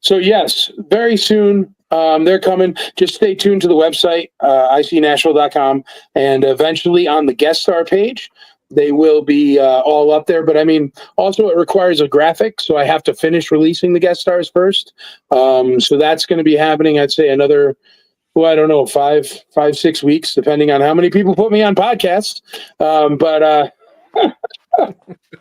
So yes, very soon they're coming. Just stay tuned to the website, icnashville.com, and eventually on the guest star page, they will be all up there. But I mean, also it requires a graphic, so I have to finish releasing the guest stars first. So that's going to be happening, I'd say another, 5-6 weeks, depending on how many people put me on podcasts.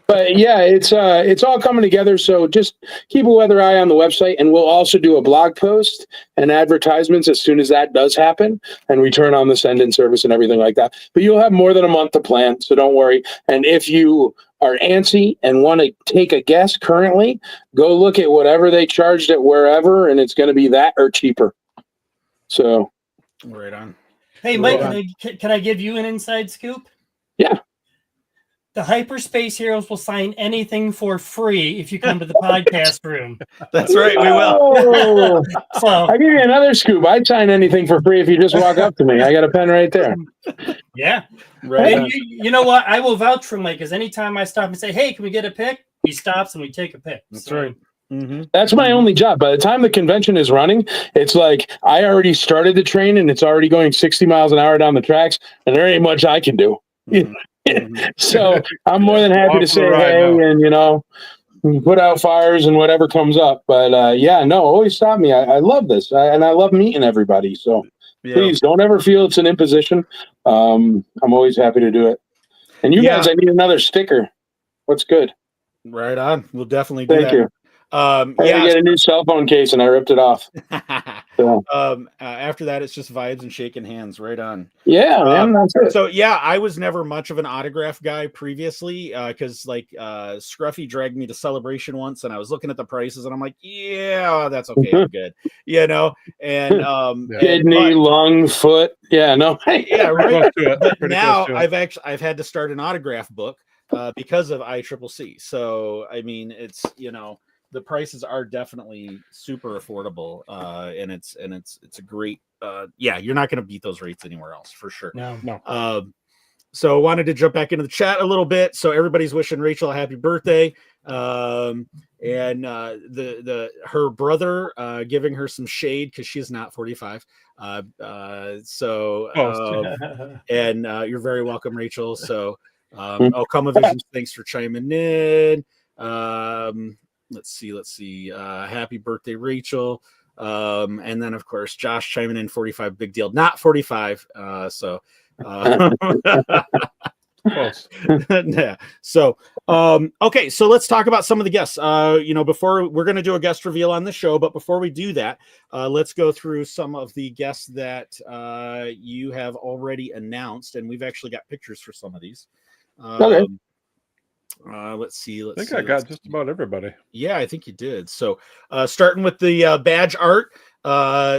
But yeah, it's all coming together. So just keep a weather eye on the website, and we'll also do a blog post and advertisements as soon as that does happen, and we turn on the send-in service and everything like that. But you'll have more than a month to plan, so don't worry. And if you are antsy and want to take a guess currently, go look at whatever they charged at wherever, and it's going to be that or cheaper. So, right on. Hey, Mike, can I give you an inside scoop? Yeah. The Hyperspace Heroes will sign anything for free if you come to the podcast room. That's right, we will. So I'll give you another scoop. I'd sign anything for free if you just walk up to me. I got a pen right there. Yeah. Right. And you know what? I will vouch for Mike, because anytime I stop and say, hey, can we get a pic? He stops and we take a pic. That's right. Mm-hmm. That's my only job. By the time the convention is running, it's like I already started the train and it's already going 60 miles an hour down the tracks, and there ain't much I can do. So I'm more than happy to say hey and put out fires and whatever comes up. But always stop me. I love this, and I love meeting everybody. So please don't ever feel it's an imposition. I'm always happy to do it. And you guys, I need another sticker. What's good? Right on. We'll definitely do Thank that. you. I get a new cell phone case and I ripped it off. So After that, it's just vibes and shaking hands. Right on. Yeah, man, that's it. So yeah, I was never much of an autograph guy previously, because Scruffy dragged me to Celebration once, and I was looking at the prices, and I'm like, yeah, that's okay, I'm good, And kidney, lung, foot. Yeah, no. yeah, right. But Pretty now close to it. I've had to start an autograph book because of ICCC. So I mean, it's the prices are definitely super affordable, and it's a great you're not going to beat those rates anywhere else for sure. No. So I wanted to jump back into the chat a little bit. So everybody's wishing Rachel a happy birthday, and her brother giving her some shade because she's not 45. And you're very welcome, Rachel. So Okama Visions, thanks for chiming in. Let's see. Happy birthday, Rachel. And then of course Josh chiming in 45, big deal, not 45. Close. Yeah. So okay, so let's talk about some of the guests. Before we're going to do a guest reveal on the show, but before we do that, let's go through some of the guests that you have already announced, and we've actually got pictures for some of these. Okay. Let's see. I think I got just about everybody. Yeah, I think you did. So starting with the badge art.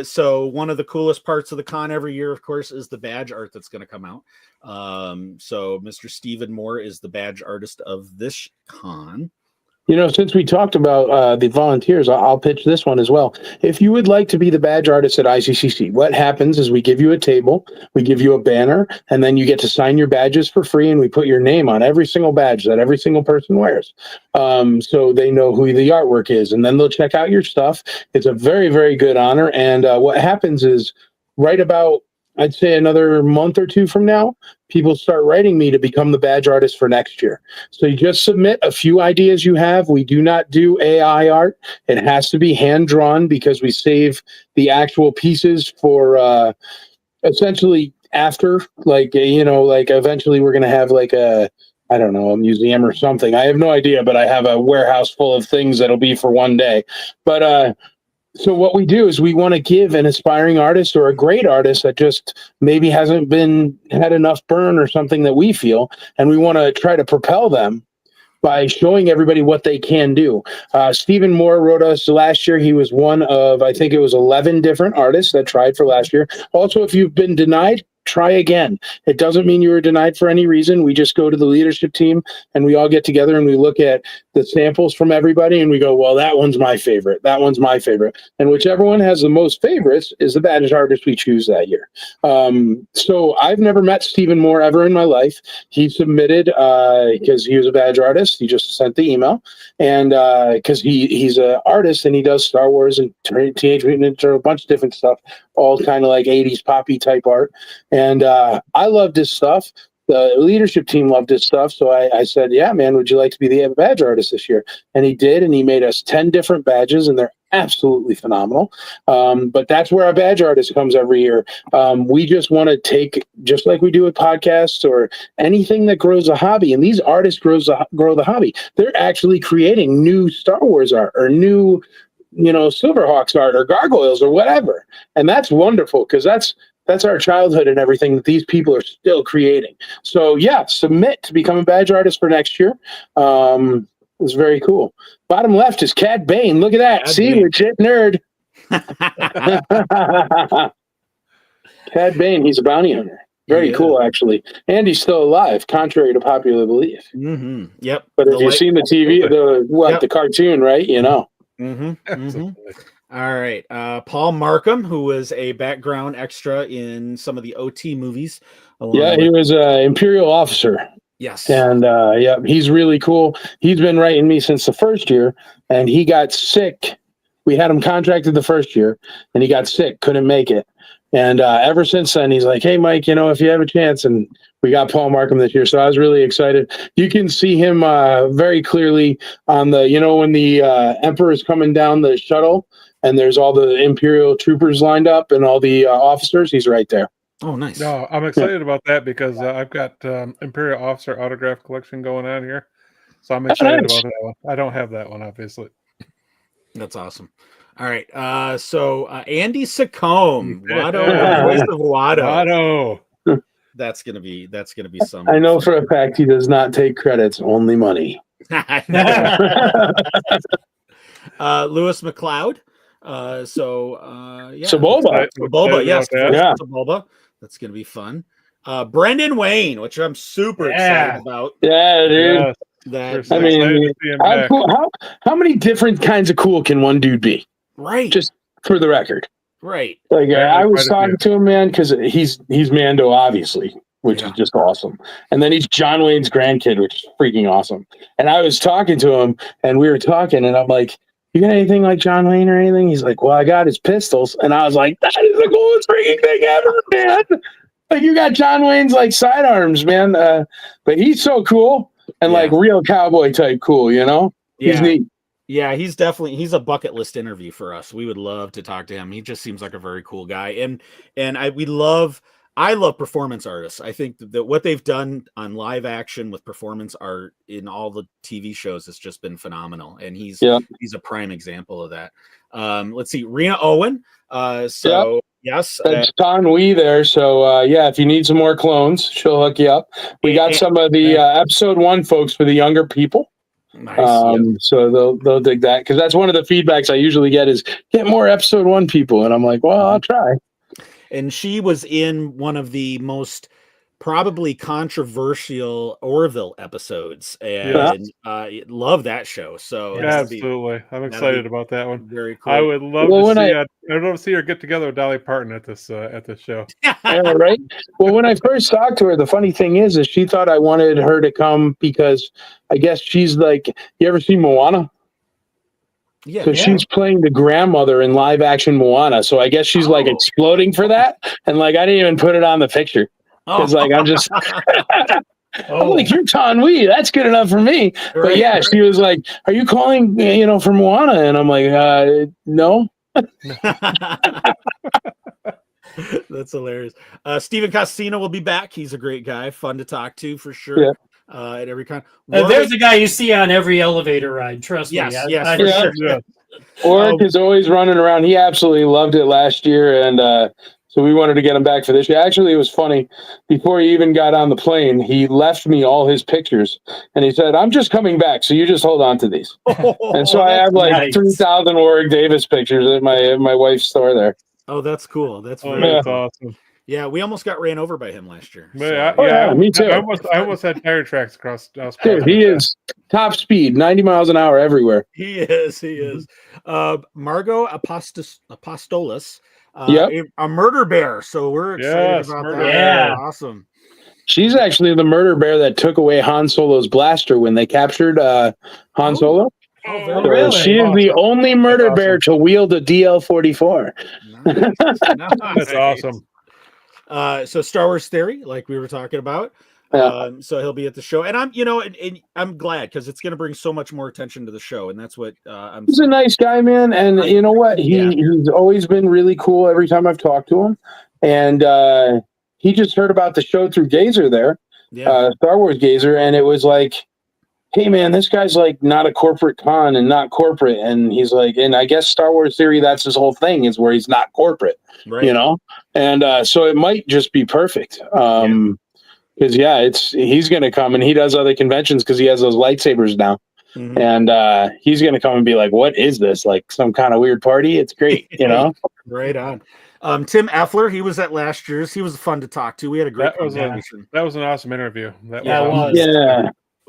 So one of the coolest parts of the con every year, of course, is the badge art that's going to come out. So Mr. Stephen Moore is the badge artist of this con. Since we talked about the volunteers, I'll pitch this one as well. If you would like to be the badge artist at ICCC, what happens is we give you a table, we give you a banner, and then you get to sign your badges for free, and we put your name on every single badge that every single person wears. So they know who the artwork is, and then they'll check out your stuff. It's a very, very good honor. And what happens is right about, I'd say another month or two from now, people start writing me to become the badge artist for next year. So you just submit a few ideas you have. We do not do AI art. It has to be hand drawn because we save the actual pieces for essentially after, eventually we're going to have a museum or something. I have no idea, but I have a warehouse full of things that'll be for one day. But so what we do is we want to give an aspiring artist or a great artist that just maybe hasn't had enough burn or something that we feel, and we want to try to propel them by showing everybody what they can do. Stephen Moore wrote us last year. He was one of, I think it was 11 different artists that tried for last year. Also, if you've been denied, try again. It doesn't mean you were denied for any reason. We just go to the leadership team and we all get together and we look at the samples from everybody and we go, well, that one's my favorite. That one's my favorite. And whichever one has the most favorites is the badge artist we choose that year. So I've never met Stephen Moore ever in my life. He submitted because he was a badge artist. He just sent the email. And because he's an artist and he does Star Wars and Teenage Mutant Ninja, a bunch of different stuff, all kind of like 80s poppy type art. And I loved his stuff. The leadership team loved his stuff. So I said, yeah, man, would you like to be the badge artist this year? And he did. And he made us 10 different badges, and they're absolutely phenomenal. But that's where our badge artist comes every year. We just want to take, just like we do with podcasts or anything that grows a hobby. And these artists grow the hobby. They're actually creating new Star Wars art or new, Silverhawks art or gargoyles or whatever. And that's wonderful because that's our childhood and everything that these people are still creating. So yeah, submit to become a badge artist for next year. It's very cool. Bottom left is Cad Bane. Look at that. See, legit nerd. Cad Bane, he's a bounty hunter. Very cool, actually. And he's still alive, contrary to popular belief. Mm-hmm. Yep. But if you've seen the TV, the cartoon, right? Mm-hmm. Mm-hmm. All right. Paul Markham, who was a background extra in some of the OT movies. He was an Imperial officer. Yes. And he's really cool. He's been writing me since the first year, and he got sick. We had him contracted the first year, and he got sick, couldn't make it. And ever since then, he's like, hey, Mike, if you have a chance. And we got Paul Markham this year. So I was really excited. You can see him very clearly on the, when the Emperor is coming down the shuttle and there's all the Imperial troopers lined up and all the officers. He's right there. Oh, nice. No, I'm excited about that because I've got Imperial Officer autograph collection going on here. So I'm excited about that one. I don't have that one, obviously. That's awesome. All right. So Andy Sacombe, Watto, Yeah. the voice of Watto. Watto. That's gonna be some. I know for a fact he does not take credits, only money. Lewis McLeod. Yeah. Sebulba. Sebulba, yes. Yeah. Sebulba. That's gonna be fun. Brendan Wayne, which I'm super excited about. Yeah, dude. Yes. That We're so I mean, excited to see him how, back. cool, how many different kinds of cool can one dude be? right, Just for the record. right. Like Yeah, I was quite a few. talking to him, man, because he's Mando, obviously, which is just awesome. And then he's John Wayne's grandkid, which is freaking awesome. And I was talking to him, and we were talking, and I'm like, "You got anything like John Wayne or anything?" He's like, "Well, I got his pistols." And I was like, "That is the coolest freaking thing ever, man!" Like you got John Wayne's like sidearms, man. But he's so cool and like real cowboy type cool, you know? He's neat. Yeah, he's a bucket list interview for us. We would love to talk to him. He just seems like a very cool guy. I love performance artists. I think that what they've done on live action with performance art in all the TV shows has just been phenomenal. And he's a prime example of that. Let's see, Rena Owen. Yes, that's Ton Wee there. So if you need some more clones, she'll hook you up. We got some of the episode 1 folks for the younger people. Nice. So they'll dig that, because that's one of the feedbacks I usually get is get more episode 1 people, and I'm like, well, I'll try. And she was in one of the most probably controversial Orville episodes, and love that show. So absolutely, I'm excited about that one. Very cool. I would love to see. I'd love to see her get together with Dolly Parton at this show. Yeah, right. Well, when I first talked to her, the funny thing is she thought I wanted her to come because I guess she's like, you ever seen Moana? Yeah. So she's playing the grandmother in live action Moana. So I guess she's like exploding for that, and like I didn't even put it on the picture. Because like I'm just I'm like, you're Ton Wee, that's good enough for me. But yeah, she was like, are you calling for Moana? And I'm like, no. That's hilarious. Stephen Costino will be back. He's a great guy, fun to talk to for sure. At every kind. There's a guy you see on every elevator ride. Trust me. Yes, for sure. Oric is always running around. He absolutely loved it last year, and so we wanted to get him back for this year. Actually, it was funny. Before he even got on the plane, he left me all his pictures, and he said, "I'm just coming back, so you just hold on to these." And so I have like 3,000 Warwick Davis pictures at my wife's store there. Oh, that's cool. That's awesome. Yeah, we almost got ran over by him last year. So. Me too. I almost had tire tracks across. Dude, he is top speed, 90 miles an hour everywhere. He is. Margot Apostolos. A murder bear. So we're excited about that. Yeah. Awesome. She's actually the murder bear that took away Han Solo's blaster when they captured Han Solo. Oh, really? She is the only murder bear to wield a DL-44. That's awesome. So Star Wars Theory, like we were talking about. So he'll be at the show, and I'm glad because it's going to bring so much more attention to the show, and that's what I'm. He's a nice guy, man, and you know what? He's always been really cool every time I've talked to him, and he just heard about the show through Gazer there, Star Wars Gazer, and it was like, hey man, this guy's like not a corporate con and not corporate, and he's like, and I guess Star Wars Theory, that's his whole thing, is where he's not corporate, right? And so it might just be perfect. Because he's going to come, and he does other conventions because he has those lightsabers now, and he's going to come and be like, "What is this? Like some kind of weird party?" It's great, Right on. Tim Effler, he was at last year's. He was fun to talk to. We had a great conversation. That was an awesome interview.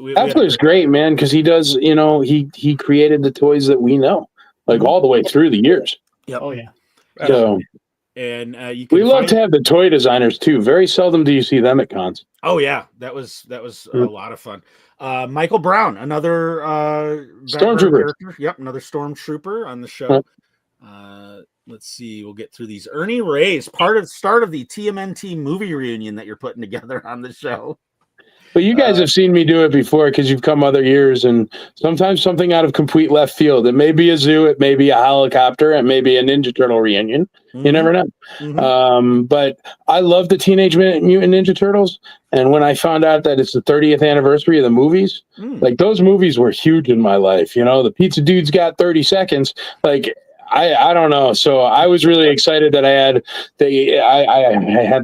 Effler's great, man, because he does. He created the toys that we know, like all the way through the years. Yep. Oh yeah. So. And we love to have the toy designers too. Very seldom do you see them at cons. Oh yeah, that was a lot of fun. Michael Brown, another stormtrooper. Yep, another stormtrooper on the show. Let's see, we'll get through these. Ernie Reyes, start of the TMNT movie reunion that you're putting together on the show. But you guys have seen me do it before because you've come other years, and sometimes something out of complete left field. It may be a zoo, it may be a helicopter, it may be a Ninja Turtle reunion. You never know. But I love the Teenage Mutant Ninja Turtles, and when I found out that it's the 30th anniversary of the movies, like those movies were huge in my life. The Pizza Dude's Got 30 Seconds. Like I don't know. So I was really excited that I had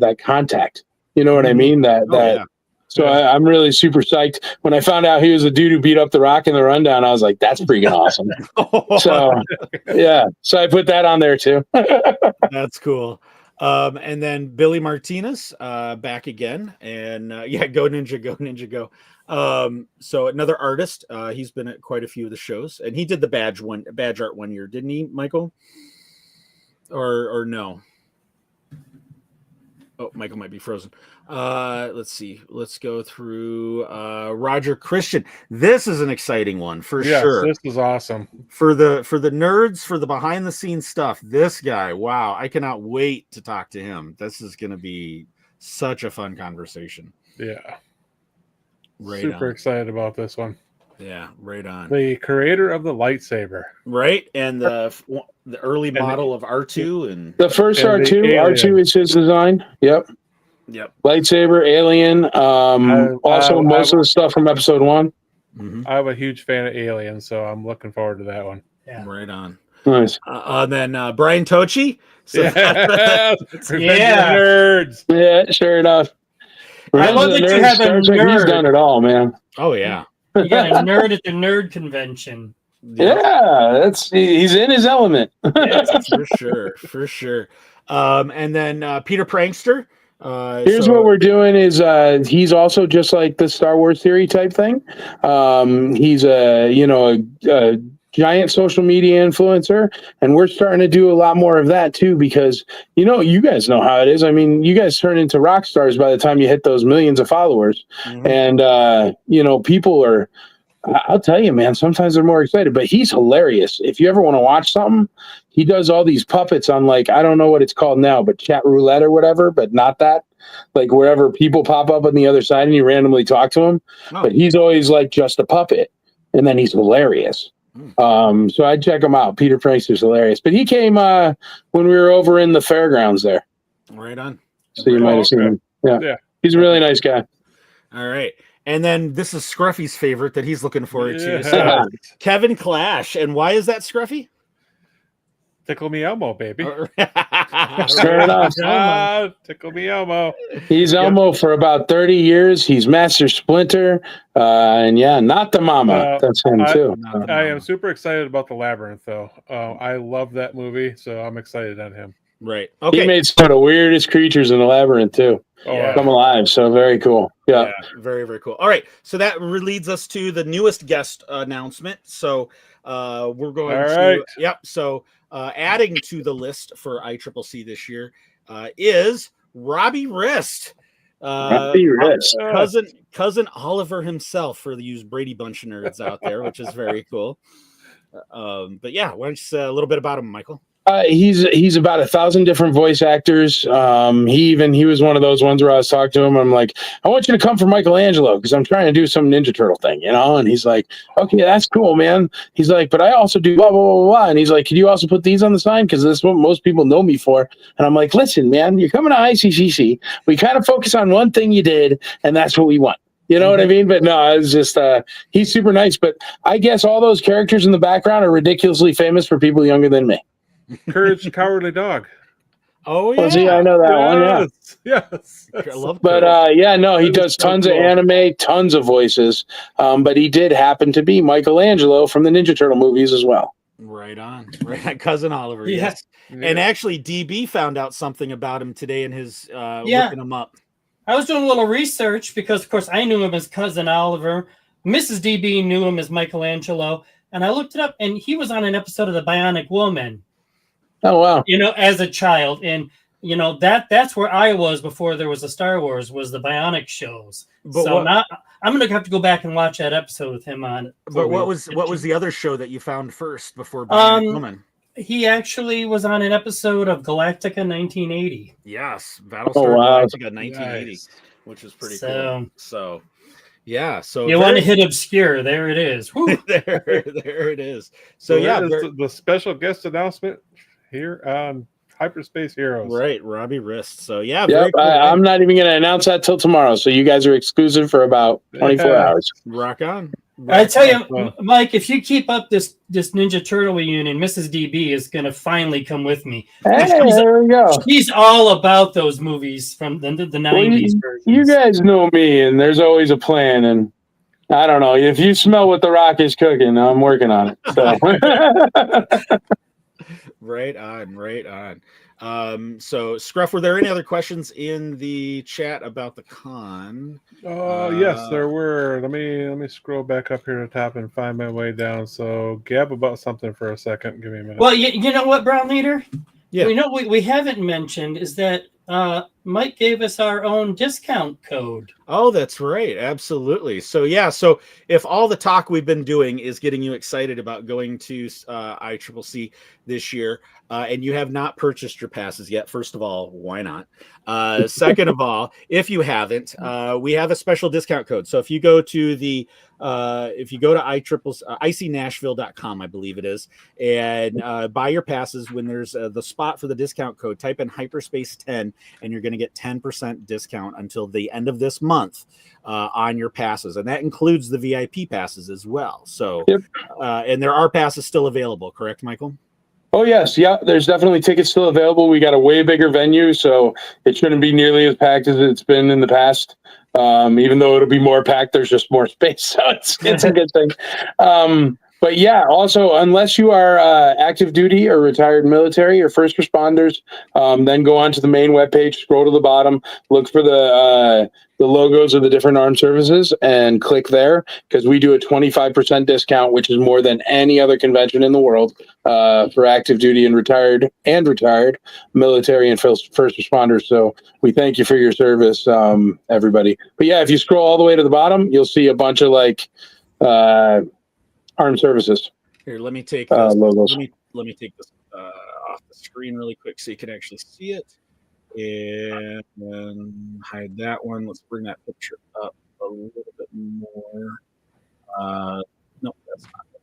that contact. You know what I mean? So I'm really super psyched. When I found out he was the dude who beat up The Rock in the Rundown, I was like, that's freaking awesome. So yeah, so I put that on there too. That's cool. And then Billy Martinez back again, and go Ninja, go Ninja, go. So another artist. He's been at quite a few of the shows, and he did the badge art 1 year, didn't he, Michael? Or no? Oh, Michael might be frozen. Let's see. Let's go through Roger Christian. This is an exciting one for sure. This is awesome. For the nerds, for the behind the scenes stuff. This guy, wow, I cannot wait to talk to him. This is going to be such a fun conversation. Yeah. Right. Super excited about this one. Yeah, right on. The creator of the lightsaber. Right, and the early model of R2 and the first and R2. R2 is his design. Yep. Lightsaber, Alien. Also, most of the stuff from Episode 1. I'm a huge fan of Alien, so I'm looking forward to that one. Yeah. Right on. Nice. Then Brian Tochi. So Nerds. Yeah, sure enough. I love that you have a nerd. He's done it all, man. Oh yeah. You got a nerd at the nerd convention. Yeah, he's in his element. for sure. And then Peter Prankster. Here's what we're doing is he's also just like the Star Wars theory type thing. He's a giant social media influencer, and we're starting to do a lot more of that too, because you guys know how it is. I mean, you guys turn into rock stars by the time you hit those millions of followers. And people are, I'll tell you, man, sometimes they're more excited, but he's hilarious. If you ever want to watch something, he does all these puppets on, like, I don't know what it's called now, but chat roulette or whatever, but not that, like wherever people pop up on the other side and you randomly talk to him. But he's always like just a puppet, and then he's hilarious. So I'd check him out. Peter Prankster's hilarious. But he came when we were over in the fairgrounds there. Right on. So you might have seen him. Yeah. He's a really nice guy. All right. And then this is Scruffy's favorite that he's looking forward to. So, Kevin Clash. And why is that Scruffy? Tickle me Elmo, baby. Fair enough. Tickle me Elmo. He's Elmo for about 30 years. He's Master Splinter. And not the mama. That's him too. I am super excited about the Labyrinth, though. I love that movie, so I'm excited on him. Right. Okay. He made some of the weirdest creatures in the Labyrinth too. Come alive. So very cool. Yeah. Very, very cool. All right. So that leads us to the newest guest announcement. So we're going to. Yep. So adding to the list for ICCC this year is Robbie Wrist. Robbie Wrist. Cousin Oliver himself, for the Brady Bunch nerds out there, which is very cool. But yeah, why don't you say a little bit about him, Michael? He's about 1,000 different voice actors. He was one of those ones where I was talking to him. I'm like, I want you to come for Michelangelo because I'm trying to do some Ninja Turtle thing, And he's like, okay, that's cool, man. He's like, but I also do blah, blah, blah, blah. And he's like, could you also put these on the sign? Because this is what most people know me for. And I'm like, listen, man, you're coming to ICCC. We kind of focus on one thing you did, and that's what we want. You know what I mean? But no, it's just he's super nice. But I guess all those characters in the background are ridiculously famous for people younger than me. Courage the Cowardly Dog. Oh yeah, I know that one. Yeah, yes. I love. But he does tons of anime, tons of voices. But he did happen to be Michelangelo from the Ninja Turtle movies as well. Right on, Cousin Oliver. Yes. And actually, DB found out something about him today in his looking him up. I was doing a little research because, of course, I knew him as Cousin Oliver. Mrs. DB knew him as Michelangelo, and I looked it up, and he was on an episode of The Bionic Woman. Oh wow! As a child, and that's where I was before there was a Star Wars, was the Bionic shows. But I'm gonna have to go back and watch that episode with him on. But what was the other show that you found first before Bionic Woman? He actually was on an episode of Galactica 1980. Yes, Battlestar Galactica 1980, which is pretty cool. So. Yeah, so you want to hit obscure? There it is. there it is. So the special guest announcement here on Hyperspace Heroes. Right, Robbie Wrist. So very cool. I'm not even going to announce that till tomorrow. So you guys are exclusive for about 24 hours. Rock on. I tell you, Mike, if you keep up this Ninja Turtle reunion, Mrs. DB is going to finally come with me. Hey, there we go. She's all about those movies from the 90s versions. You guys know me, and there's always a plan. And I don't know if you smell what The Rock is cooking, I'm working on it. So. Right on. So Scruff, were there any other questions in the chat about the con? Yes, there were. Let me scroll back up here to the top and find my way down. So gab about something for a second. Give me a minute. Well, you know what, Brown Leader? Yeah. We haven't mentioned is that Mike gave us our own discount code. Oh, that's right. Absolutely. So if all the talk we've been doing is getting you excited about going to ICCC this year, and you have not purchased your passes yet, first of all, why not? Second of all, if you haven't, we have a special discount code. So if you go to icnashville.com, I believe it is, and buy your passes, when there's the spot for the discount code, type in Hyperspace 10, and you're going to get 10% discount until the end of this month on your passes, and that includes the VIP passes as well. So, yep. And there are passes still available, correct, Michael? Oh, yes. Yeah, there's definitely tickets still available. We got a way bigger venue, so it shouldn't be nearly as packed as it's been in the past. Even though it'll be more packed, there's just more space, so it's a good thing. But yeah, also, unless you are active duty or retired military or first responders, then go on to the main webpage, scroll to the bottom, look for the logos of the different armed services, and click there, because we do a 25% discount, which is more than any other convention in the world for active duty and retired military and first responders. So we thank you for your service, everybody. But yeah, if you scroll all the way to the bottom, you'll see a bunch of armed services. Here, let me take this. Logos. Let me take this off the screen really quick so you can actually see it, and then hide that one. Let's bring that picture up a little bit more. No, that's not it.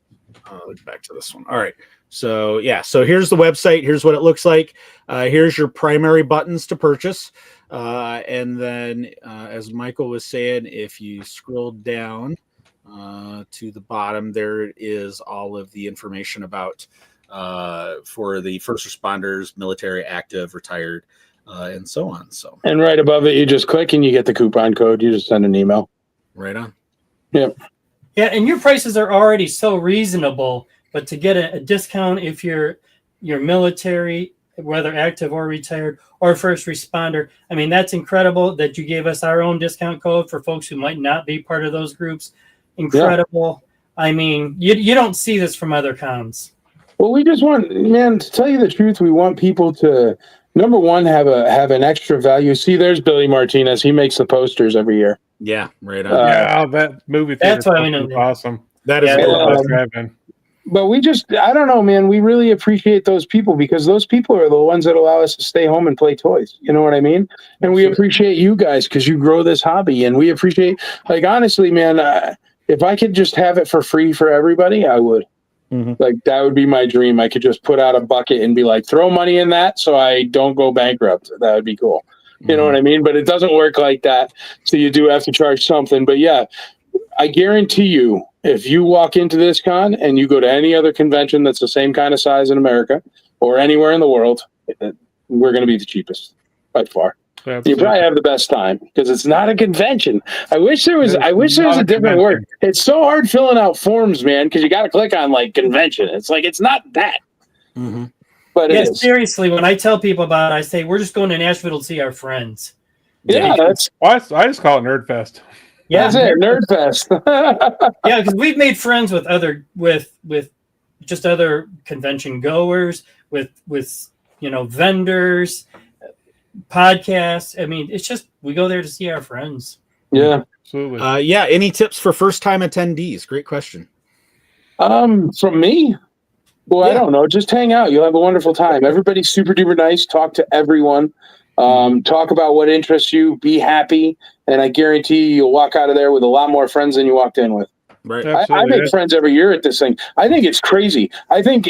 Let's back to this one. All right. So here's the website. Here's what it looks like. Here's your primary buttons to purchase, and then as Michael was saying, if you scroll down to the bottom, there is all of the information about for the first responders, military, active, retired, and so on. So, and right above it, you just click and you get the coupon code. You just send an email. Right on. Yep. Yeah, and your prices are already so reasonable, but to get a discount if you're military, whether active or retired, or first responder, I mean, that's incredible that you gave us our own discount code for folks who might not be part of those groups. Incredible. Yeah. I mean, you don't see this from other cons. Well, we just want, man, to tell you the truth, we want people to, number one, have an extra value. See, there's Billy Martinez. He makes the posters every year. Yeah, right on. Yeah, that movie theater that's what I mean. Awesome. That is but we just, I don't know, man, we really appreciate those people, because those people are the ones that allow us to stay home and play toys. You know what I mean? And we appreciate you guys because you grow this hobby, and we appreciate, honestly, man, if I could just have it for free for everybody, I would. Mm-hmm. That would be my dream. I could just put out a bucket and be like, throw money in that so I don't go bankrupt. That would be cool. Mm-hmm. You know what I mean? But it doesn't work like that. So you do have to charge something. But yeah, I guarantee you, if you walk into this con and you go to any other convention that's the same kind of size in America or anywhere in the world, we're going to be the cheapest by far. Absolutely. You probably have the best time because it's not a convention. I wish there was a different word. It's so hard filling out forms, man, because you got to click on convention. It's it's not that. Mm-hmm. But yeah, seriously, when I tell people about it, I say we're just going to Nashville to see our friends. Yeah, that's. I just call it Nerd Fest. Yeah, that's it, Nerd Fest. Yeah, because we've made friends with other just other convention goers, with vendors, podcasts. I mean, it's just we go there to see our friends. Yeah, absolutely. Any tips for first-time attendees? Great question. From me. Well, I don't know. Just hang out. You'll have a wonderful time. Everybody's super duper nice. Talk to everyone. Talk about what interests you. Be happy. And I guarantee you'll walk out of there with a lot more friends than you walked in with. Right. I make friends every year at this thing. I think it's crazy. I think,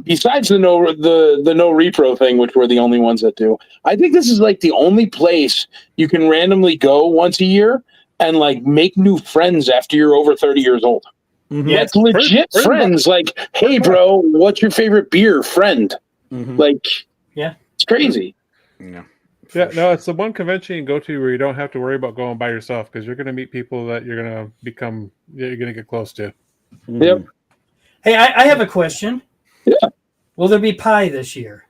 besides the no repro thing, which we're the only ones that do, I think this is the only place you can randomly go once a year and like make new friends after you're over 30 years old. Yes. That's legit pretty friends. Like, hey, bro, what's your favorite beer, friend? Like, Yeah. it's crazy. Yeah. Yeah, no, it's the one convention you can go to where you don't have to worry about going by yourself because you're going to meet people that you're going to get close to. Yep. Hey, I have a question. Yeah. Will there be pie this year?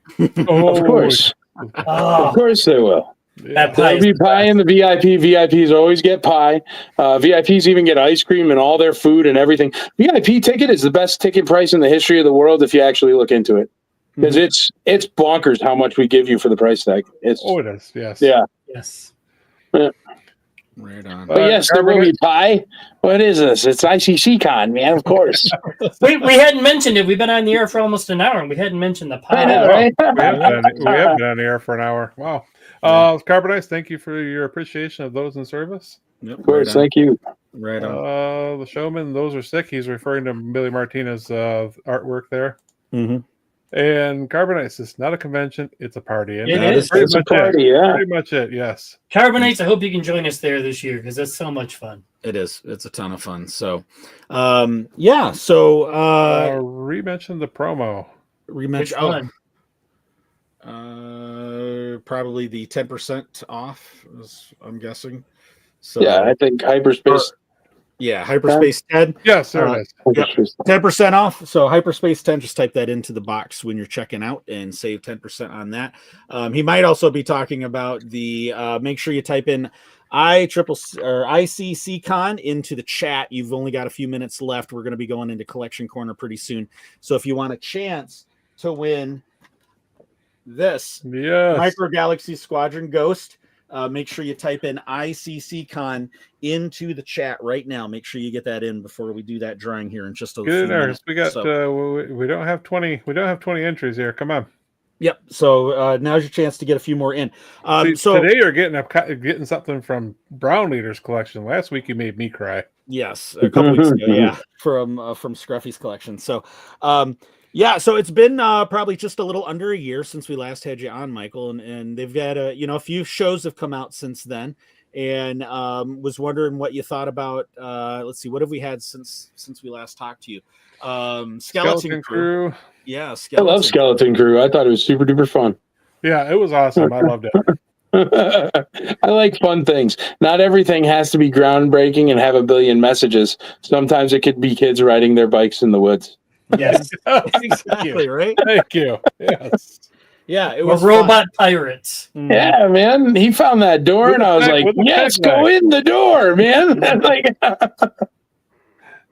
Oh, Of course. Oh, Of course they will. that pie There'll is be the pie in the VIP. VIPs always get pie. VIPs even get ice cream and all their food and everything. VIP ticket is the best ticket price in the history of the world if you actually look into it. Because it's bonkers how much we give you for the price tag. It is. Yes. Yeah. Yes. Yeah. Right on. But yes, there will be pie. What is this? It's ICC Con, man. Of course. we hadn't mentioned it. We've been on the air for almost an hour, and we hadn't mentioned the pie. I know, right? We have been on the air for an hour. Wow. Carbonites, thank you for your appreciation of those in service. Yep, Of course, thank you. Right on. The showman, those are sick. He's referring to Billy Martinez' artwork there. And Carbonites is not a convention; it's a party. And It is. It's a party, yeah. Pretty much it. Yes. Carbonates, I hope you can join us there this year because that's so much fun. It is. It's a ton of fun. So, yeah. So, re-mention the promo. rematch. Which one? Probably the 10% off, I'm guessing. So, Yeah, I think Hyperspace. yeah, Hyperspace 10. Yes, there it is. Hyperspace. 10% off. So Hyperspace 10, just type that into the box when you're checking out and save 10% on that. He might also be talking about the make sure you type in ICC Con into the chat. You've only got a few minutes left. We're going to be going into Collection Corner pretty soon. So if you want a chance to win this Micro Galaxy Squadron Ghost, make sure you type in ICC Con into the chat right now. Make sure you get that in before we do that drawing here in just a few minutes. We got we don't have 20. We don't have 20 entries here. Come on. Yep. So now's your chance to get a few more in. So today you're getting something from Brown Leader's collection. Last week you made me cry. Yes, a couple weeks ago. Yeah, from Scruffy's collection. So. Yeah, so it's been probably just a little under a year since we last had you on, Michael, and they've had a few shows have come out since then, and was wondering what you thought about. Let's see, what have we had since we last talked to you? Skeleton Crew. Yeah, I love Skeleton Crew. I thought it was super duper fun. Yeah, it was awesome. I loved it. I like fun things. Not everything has to be groundbreaking and have a billion messages. Sometimes it could be kids riding their bikes in the woods. Yes. Exactly, right? Thank you. Yes. Yeah, it We're was robot pirates. Yeah, man. He found that door, and I was like, "Yes, go in the door, man." Like,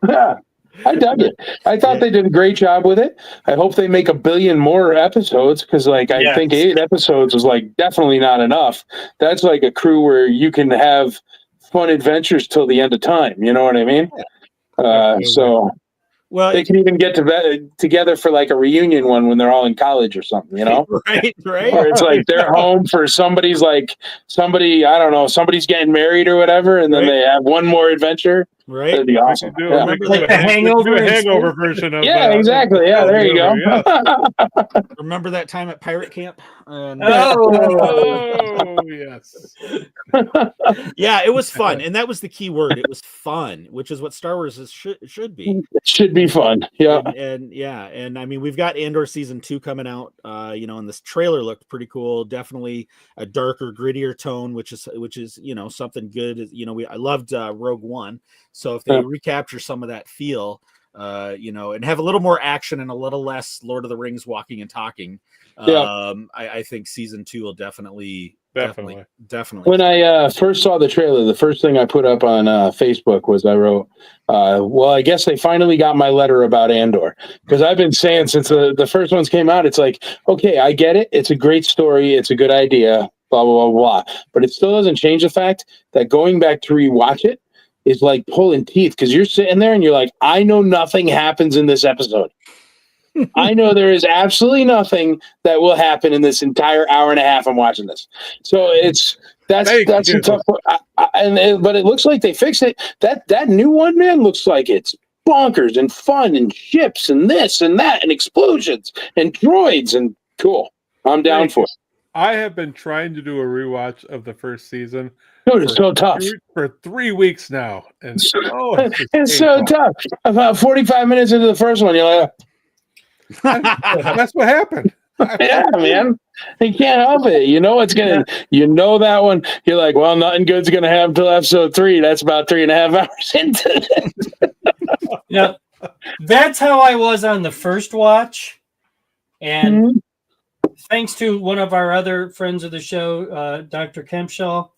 yeah, I dug it. I thought they did a great job with it. I hope they make a billion more episodes because, like, I think 8 episodes was like definitely not enough. That's like a crew where you can have fun adventures till the end of time. You know what I mean? So. Well, they can even get together for like a reunion one when they're all in college or something, you know? Right. Or it's like they're home for somebody's getting married or whatever, and then they have one more adventure. Right. That'd be awesome. Like the Hangover. Do a hangover version of exactly. Yeah, there you go. Yeah. Remember that time at Pirate Camp? Oh, yes. Yeah, it was fun, and that was the key word. It was fun, which is what Star Wars should be. It should be fun. Yeah, and I mean, we've got Andor season 2 coming out. And this trailer looked pretty cool. Definitely a darker, grittier tone, which is something good. I loved Rogue One, so if they recapture some of that feel, and have a little more action and a little less Lord of the Rings walking and talking. I think season 2 will definitely. When I first saw the trailer, the first thing I put up on Facebook was I wrote, well, I guess they finally got my letter about Andor, because I've been saying since the first ones came out, it's like, okay, I get it. It's a great story. It's a good idea, blah, blah, blah, blah. But it still doesn't change the fact that going back to rewatch it is like pulling teeth, because you're sitting there and you're like, I know nothing happens in this episode. I know there is absolutely nothing that will happen in this entire hour and a half I'm watching this. So that's a tough one. But it looks like they fixed it. That new one, man, looks like it's bonkers and fun and ships and this and that and explosions and droids and cool. I'm down for it. I have been trying to do a rewatch of the first season Dude, it's so tough. for 3 weeks now, and it's just It's so painful. tough. About 45 minutes into the first one, you're like, That's what happened. yeah, man. You can't help it. You know what's gonna. You know that one. You're like, well, nothing good's gonna happen till episode 3. That's about 3.5 hours into it. Yeah, that's how I was on the first watch, and thanks to one of our other friends of the show, Dr. Kempshaw,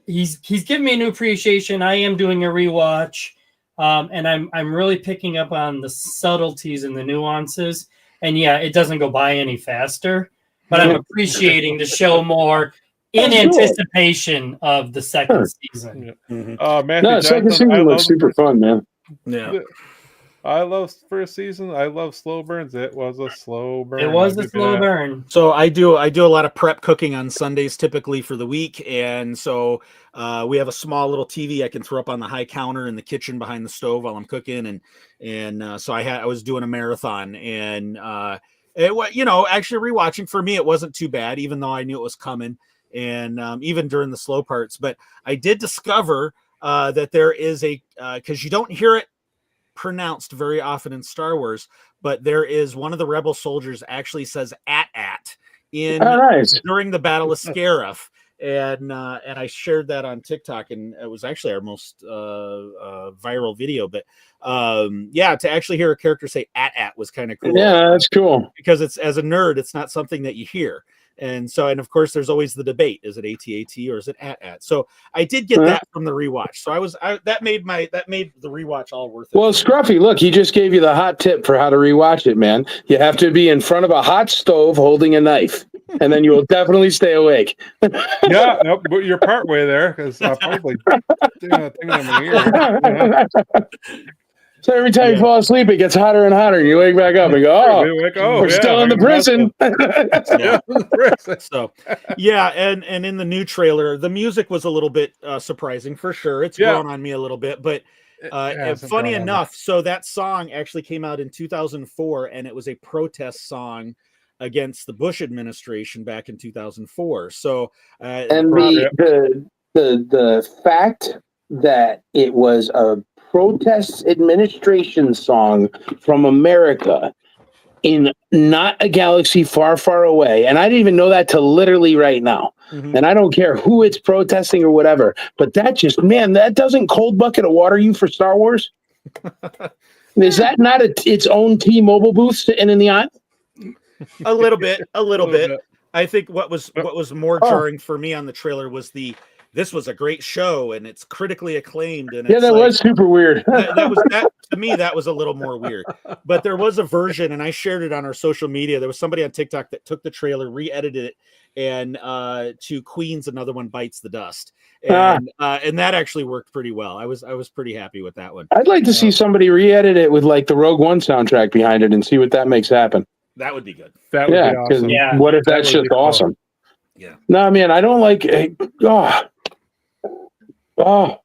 he's given me a new appreciation. I am doing a rewatch, and I'm really picking up on the subtleties and the nuances. And yeah, it doesn't go by any faster, but I'm appreciating the show more in anticipation of the second season. Matthew No, second Johnson, season looks super fun, man. Yeah. I love first season. I love slow burns. It was a slow burn. It was I'll a give you slow that. burn. So I do a lot of prep cooking on Sundays typically for the week, and so we have a small little TV I can throw up on the high counter in the kitchen behind the stove while I'm cooking, and so I was doing a marathon, and actually rewatching for me it wasn't too bad, even though I knew it was coming, and even during the slow parts. But I did discover that there is because you don't hear it pronounced very often in Star Wars, but there is one of the rebel soldiers actually says at in during the Battle of Scarif, and I shared that on TikTok, and it was actually our most viral video. But to actually hear a character say at was kind of cool. Yeah, that's cool, because it's, as a nerd, it's not something that you hear. And so, and of course, there's always the debate: is it AT-AT or is it at? So I did get that from the rewatch. So that made the rewatch all worth it. Well, Scruffy, look, he just gave you the hot tip for how to rewatch it, man. You have to be in front of a hot stove holding a knife, and then you will definitely stay awake. Yeah, nope, but you're partway there because I'll probably do a thing in my ear. So every time you fall asleep, it gets hotter and hotter, and you wake back up and go, we're still in the prison. So, yeah, and in the new trailer, the music was a little bit surprising for sure. It's grown on me a little bit, but funny enough, so that song actually came out in 2004, and it was a protest song against the Bush administration back in 2004. So, and the fact that it was a protest administration song from America in not a galaxy far, far away. And I didn't even know that till literally right now. And I don't care who it's protesting or whatever, but that just, man, that doesn't cold bucket of water you for Star Wars. Is that not its own T-Mobile booth sitting in the aisle? A little bit. I think what was more jarring for me on the trailer was this was a great show and it's critically acclaimed. And that was super weird. that to me, that was a little more weird. But there was a version, and I shared it on our social media. There was somebody on TikTok that took the trailer, re-edited it, and to Queen's Another One Bites the Dust. And that actually worked pretty well. I was pretty happy with that one. I'd like to see somebody re-edit it with like the Rogue One soundtrack behind it and see what that makes happen. That would be good. That would be awesome. Yeah. What if that's just awesome? Yeah. No, man, I don't like. Oh,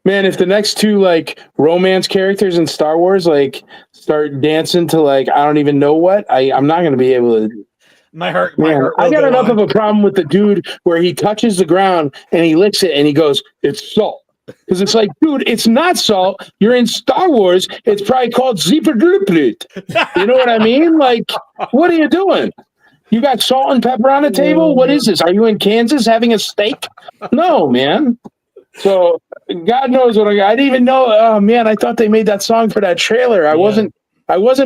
man! If the next two like romance characters in Star Wars like start dancing to like I don't even know what, I'm not going to be able to. My heart. I got enough of a problem with the dude where he touches the ground and he licks it and he goes, "It's salt." Because it's like, dude, it's not salt. You're in Star Wars. It's probably called Zippergluplut. You know what I mean? Like, what are you doing? You got salt and pepper on the table? What is this? Are you in Kansas having a steak? No, man. So God knows what I didn't even know. Oh man, I thought they made that song for that trailer. I wasn't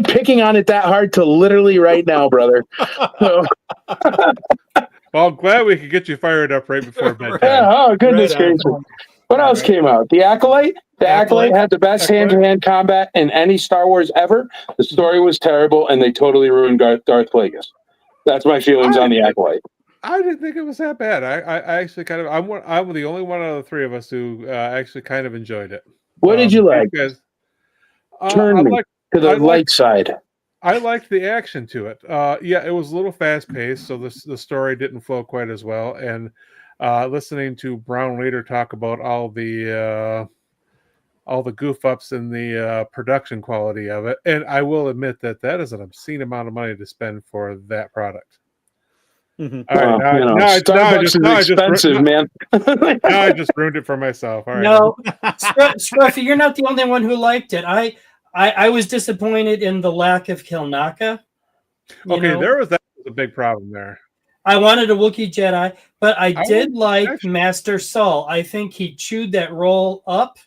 picking on it that hard till literally right now, brother. So, well, I'm glad we could get you fired up right before bedtime. Yeah, oh goodness gracious. What else came out? The Acolyte? The Acolyte had the best hand-to-hand combat in any Star Wars ever. The story was terrible, and they totally ruined Darth Plagueis. That's my feelings on the Acolyte. I didn't think it was that bad. I actually kind of I'm the only one out of the three of us who actually kind of enjoyed it. What did you like? Because, Turn me to the light side. I liked the action to it. Yeah, it was a little fast paced, so the story didn't flow quite as well. And listening to Brown later talk about all the goof ups and the production quality of it, and I will admit that is an obscene amount of money to spend for that product. Mhm. All right, You know, now I Starbucks is expensive, man. now I just ruined it for myself. All right. No, Scruffy, you're not the only one who liked it. I was disappointed in the lack of Kilnaka. Okay, that was a big problem there. I wanted a Wookiee Jedi, but I did would like actually- Master Saul. I think he chewed that role up.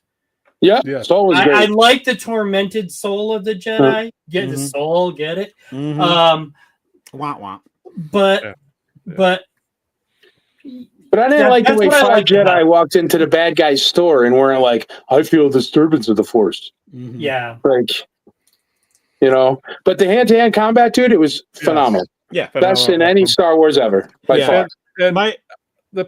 Yeah, Yes. Saul was I great. like the tormented soul of the Jedi. Get the Mhm. soul, get it? Mhm. Wah, wah. But Yeah. but But I didn't like the that's way what I Five liked about Jedi it. walked into the bad guy's store and weren't like, I feel a disturbance of the Force. Mhm. yeah, Like, you know, but the hand-to-hand combat, dude, it was phenomenal. Yeah. Best in any Star Wars ever, by Yeah. far. And My the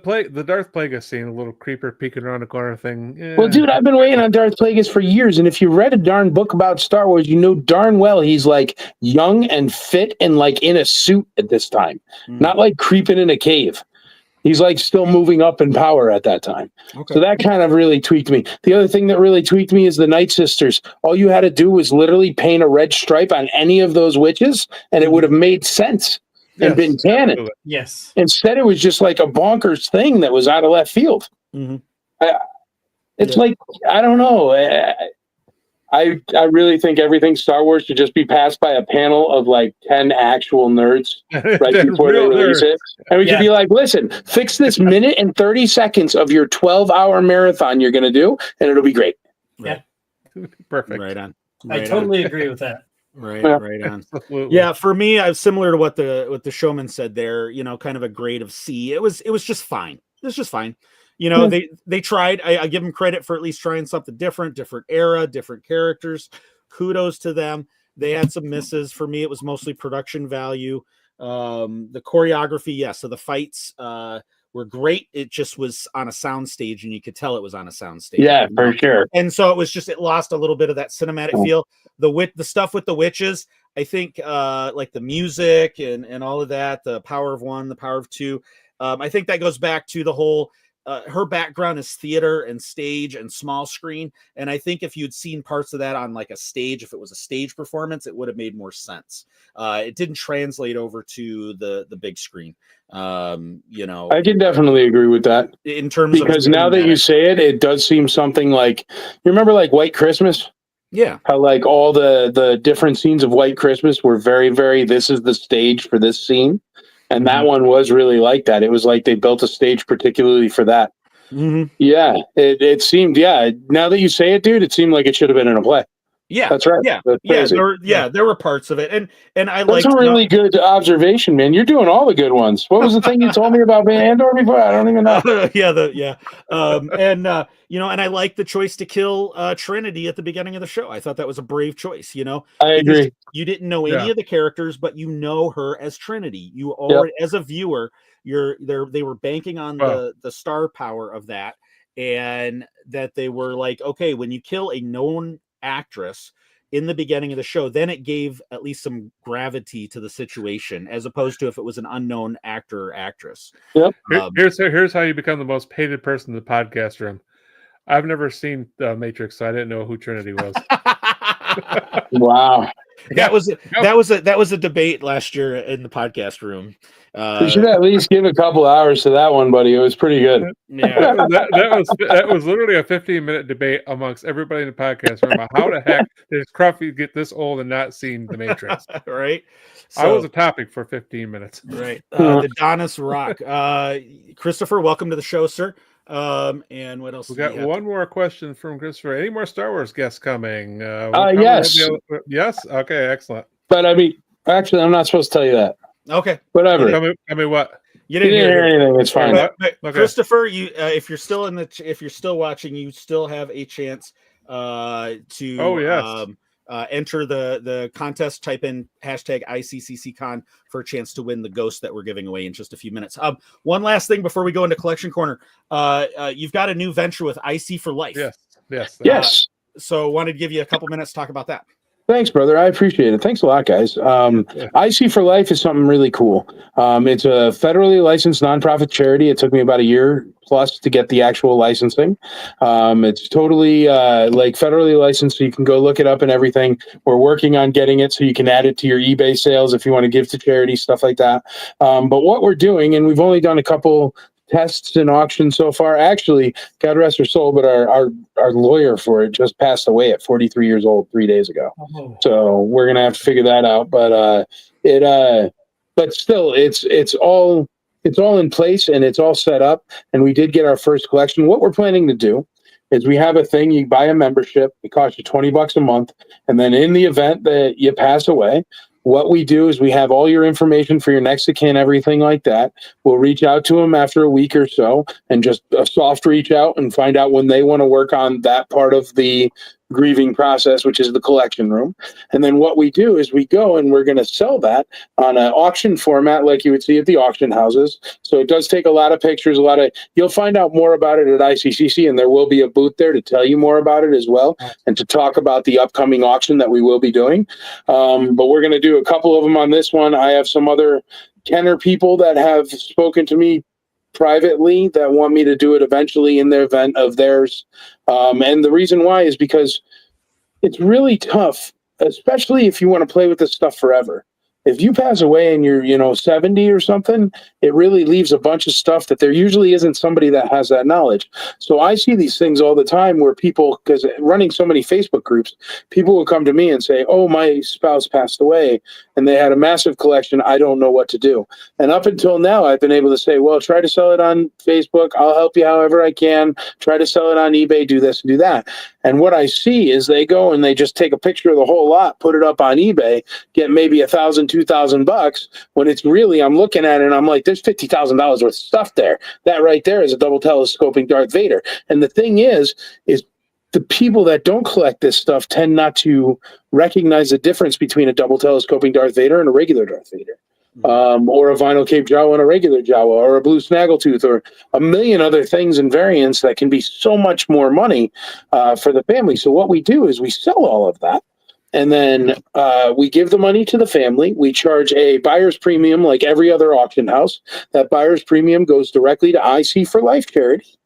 Darth Plagueis scene, a little creeper peeking around the corner thing. Well, dude, I've been waiting on Darth Plagueis for years, and if you read a darn book about Star Wars, you know darn well he's like young and fit and like in a suit at this time, not like creeping in a cave. He's like still moving up in power at that time. Okay. So that kind of really tweaked me. The other thing that really tweaked me is the Night Sisters. All you had to do was literally paint a red stripe on any of those witches, and it would have made sense and been canon. absolutely. yes. Instead, it was just like a bonkers thing that was out of left field. Mhm. It's Yeah. like, I don't know. I really think everything Star Wars should just be passed by a panel of like 10 actual nerds right They're before they real release nerds. it. And we Yeah. could be like, listen, fix this minute and 30 seconds of your 12-hour marathon you're going to do, and it'll be great. Perfect. Right on. I Right totally agree with that. Right, Yeah. right on. Absolutely. Yeah, for me, I was similar to what the showman said there. You know, kind of a grade of C. It was just fine. It was just fine. You know, they tried. I give them credit for at least trying something different era, different characters. Kudos to them. They had some misses. For me, it was mostly production value. The choreography, yes. So the fights were great. It just was on a sound stage, and you could tell it was on a sound stage. Yeah, you know? for sure. And so it lost a little bit of that cinematic feel. The stuff with the witches, I think like the music and all of that, the power of one, the power of two. I think that goes back to the whole her background is theater and stage and small screen. And I think if you'd seen parts of that on like a stage, if it was a stage performance, it would have made more sense. It didn't translate over to the big screen. You know, I can definitely agree with that. in terms Because of now that you say it, it does seem something like, you remember like White Christmas? yeah. How like all the different scenes of White Christmas were very, very, this is the stage for this scene. And that one was really like that. It was like they built a stage particularly for that. Mm-hmm. Yeah, it seemed, yeah. Now that you say it, dude, it seemed like it should have been in a play. Yeah, That's right. Yeah, That's crazy. there were parts of it, and I That's like a really good observation, man. You're doing all the good ones. What was the thing you told me about Andor before? I don't even know. You know, and I like the choice to kill Trinity at the beginning of the show. I thought that was a brave choice. You know, I because agree. You didn't know any of the characters, but you know her as Trinity. You already, as a viewer, they were banking on the star power of that, and that they were like, okay, when you kill a known actress in the beginning of the show, then it gave at least some gravity to the situation, as opposed to if it was an unknown actor or actress. Yep. Here's how you become the most hated person in the podcast room. I've never seen Matrix, so I didn't know who Trinity was. Wow. That was a debate last year in the podcast room. You should at least give a couple hours to that one, buddy. It was pretty good. Yeah, that was literally a 15-minute debate amongst everybody in the podcast room about how the heck did Cruffy get this old and not seen The Matrix? right. I was a topic for 15 minutes. Right. The Donis Rock. Christopher, welcome to the show, sir. And what else? We got one more question from Christopher. Any more Star Wars guests coming? Yes. Yes. Okay. Excellent. But I mean, actually, I'm not supposed to tell you that. Okay. Whatever. Tell me what. You didn't hear anything. It's fine. But Okay. Christopher, you if you're still if you're still watching, you still have a chance to enter the contest. Type in hashtag ICCCCon for a chance to win the ghost that we're giving away in just a few minutes. One last thing before we go into collection corner. You've got a new venture with IC for Life. Yes. Yes. So wanted to give you a couple minutes to talk about that. Thanks, brother. I appreciate it. Thanks a lot, guys. IC for Life is something really cool. It's a federally licensed nonprofit charity. It took me about a year plus to get the actual licensing. It's totally like federally licensed, so you can go look it up and everything. We're working on getting it so you can add it to your eBay sales if you want to give to charity, stuff like that. But what we're doing, and we've only done a couple tests and auctions so far. Actually, God rest her soul, but our lawyer for it just passed away at 43 years old 3 days ago. Oh. So we're gonna have to figure that out. But but still, it's all in place and it's all set up. And we did get our first collection. What we're planning to do is we have a thing. You buy a membership. It costs you $20 a month, and then in the event that you pass away, what we do is we have all your information for your next of kin, everything like that. We'll reach out to them after a week or so and just a soft reach out and find out when they want to work on that part of the grieving process, which is the collection room. And then what we do is we go and we're going to sell that on an auction format like you would see at the auction houses. So it does take a lot of pictures, you'll find out more about it at ICCC, and there will be a booth there to tell you more about it as well and to talk about the upcoming auction that we will be doing. But we're going to do a couple of them on this one. I have some other Kenner people that have spoken to me privately that want me to do it eventually in their event of theirs. And the reason why is because it's really tough, especially if you want to play with this stuff forever. If you pass away and you're, 70 or something, it really leaves a bunch of stuff that there usually isn't somebody that has that knowledge. So I see these things all the time where people, because running so many Facebook groups, people will come to me and say, oh, my spouse passed away and they had a massive collection. I don't know what to do. And up until now, I've been able to say, well, try to sell it on Facebook. I'll help you however I can. Try to sell it on eBay, do this and do that. And what I see is they go and they just take a picture of the whole lot, put it up on eBay, get maybe $1,000, $2,000 when it's really, I'm looking at it and I'm like, there's $50,000 worth of stuff there. That right there is a double telescoping Darth Vader. And the thing is the people that don't collect this stuff tend not to recognize the difference between a double telescoping Darth Vader and a regular Darth Vader. Or a vinyl Cape Jawa and a regular Jawa, or a blue snaggletooth, or a million other things and variants that can be so much more money for the family. So what we do is we sell all of that, and then we give the money to the family. We charge a buyer's premium like every other auction house. That buyer's premium goes directly to IC for Life charity.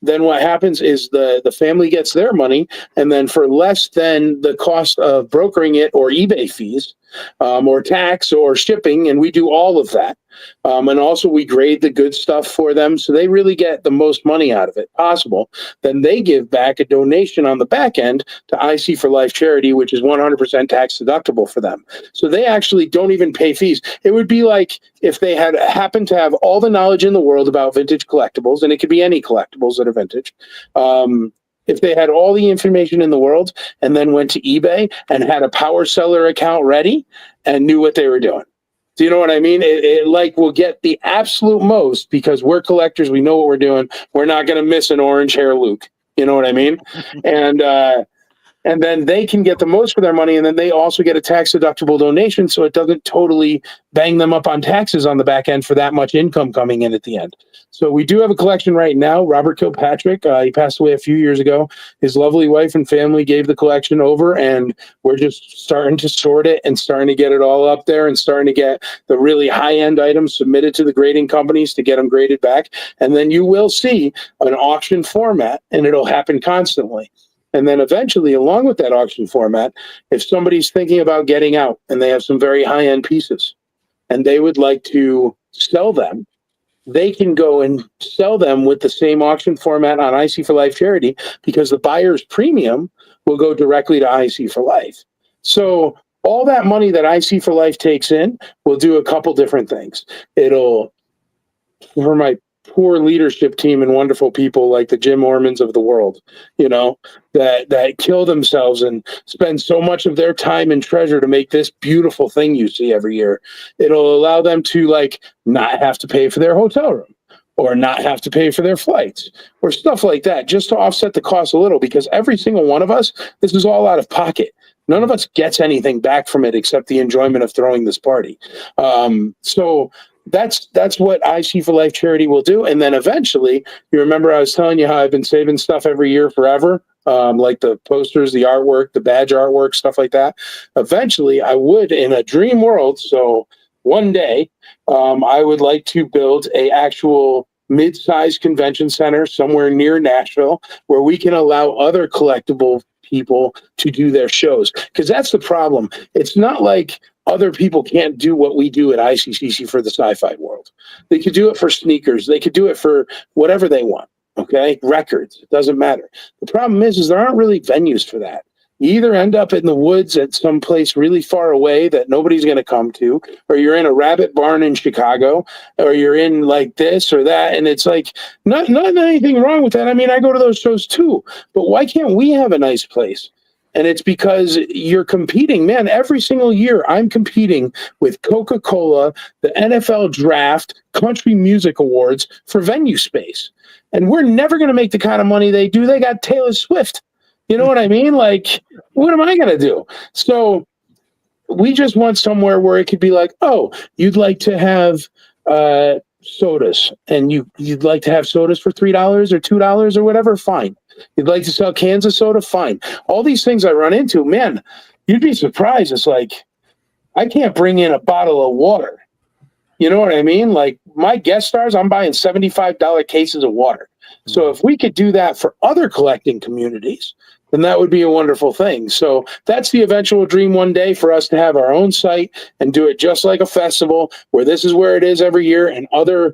Then what happens is the family gets their money, and then for less than the cost of brokering it or eBay fees, or tax or shipping, and we do all of that. And also we grade the good stuff for them, so they really get the most money out of it possible. Then they give back a donation on the back end to IC for Life charity, which is 100% tax deductible for them. So they actually don't even pay fees. It would be like if they had happened to have all the knowledge in the world about vintage collectibles, and it could be any collectibles that are vintage. If they had all the information in the world and then went to eBay and had a power seller account ready and knew what they were doing. Do you know what I mean? It will get the absolute most because we're collectors. We know what we're doing. We're not going to miss an orange hair Luke. You know what I mean? And then they can get the most for their money, and then they also get a tax-deductible donation, so it doesn't totally bang them up on taxes on the back end for that much income coming in at the end. So we do have a collection right now. Robert Kilpatrick, he passed away a few years ago. His lovely wife and family gave the collection over, and we're just starting to sort it and starting to get it all up there and starting to get the really high-end items submitted to the grading companies to get them graded back. And then you will see an auction format, and it'll happen constantly. And then eventually, along with that auction format, if somebody's thinking about getting out and they have some very high-end pieces and they would like to sell them, they can go and sell them with the same auction format on IC for Life charity because the buyer's premium will go directly to IC for Life. So all that money that IC for Life takes in will do a couple different things. It'll, for my poor leadership team and wonderful people like the Jim Ormans of the world, that kill themselves and spend so much of their time and treasure to make this beautiful thing you see every year. It'll allow them to not have to pay for their hotel room or not have to pay for their flights or stuff like that, just to offset the cost a little, because every single one of us, this is all out of pocket. None of us gets anything back from it except the enjoyment of throwing this party. So that's what IC for Life charity will do. And then eventually, you remember I was telling you how I've been saving stuff every year forever like the posters, the artwork, the badge artwork, stuff like that. Eventually, I would, in a dream world, so one day, I would like to build a actual mid-sized convention center somewhere near Nashville where we can allow other collectible people to do their shows. Because that's the problem. It's not like other people can't do what we do at ICCC for the sci-fi world. They could do it for sneakers. They could do it for whatever they want. Okay, records. It doesn't matter. The problem is there aren't really venues for that. You either end up in the woods at some place really far away that nobody's going to come to, or you're in a rabbit barn in Chicago, or you're in like this or that. And it's like, not anything wrong with that. I mean, I go to those shows too, but why can't we have a nice place? And it's because you're competing, man. Every single year I'm competing with Coca-Cola, the NFL draft, country music awards for venue space. And we're never going to make the kind of money they do. They got Taylor Swift. You know what I mean? Like, what am I going to do? So we just want somewhere where it could be like, oh, you'd like to have sodas, and you'd like to have sodas for $3 or $2 or whatever, fine. You'd like to sell cans of soda, fine. All these things I run into, man, you'd be surprised. It's like, I can't bring in a bottle of water. You know what I mean? Like, my guest stars, I'm buying $75 cases of water. So if we could do that for other collecting communities, then that would be a wonderful thing. So that's the eventual dream one day, for us to have our own site and do it just like a festival, where this is where it is every year, and other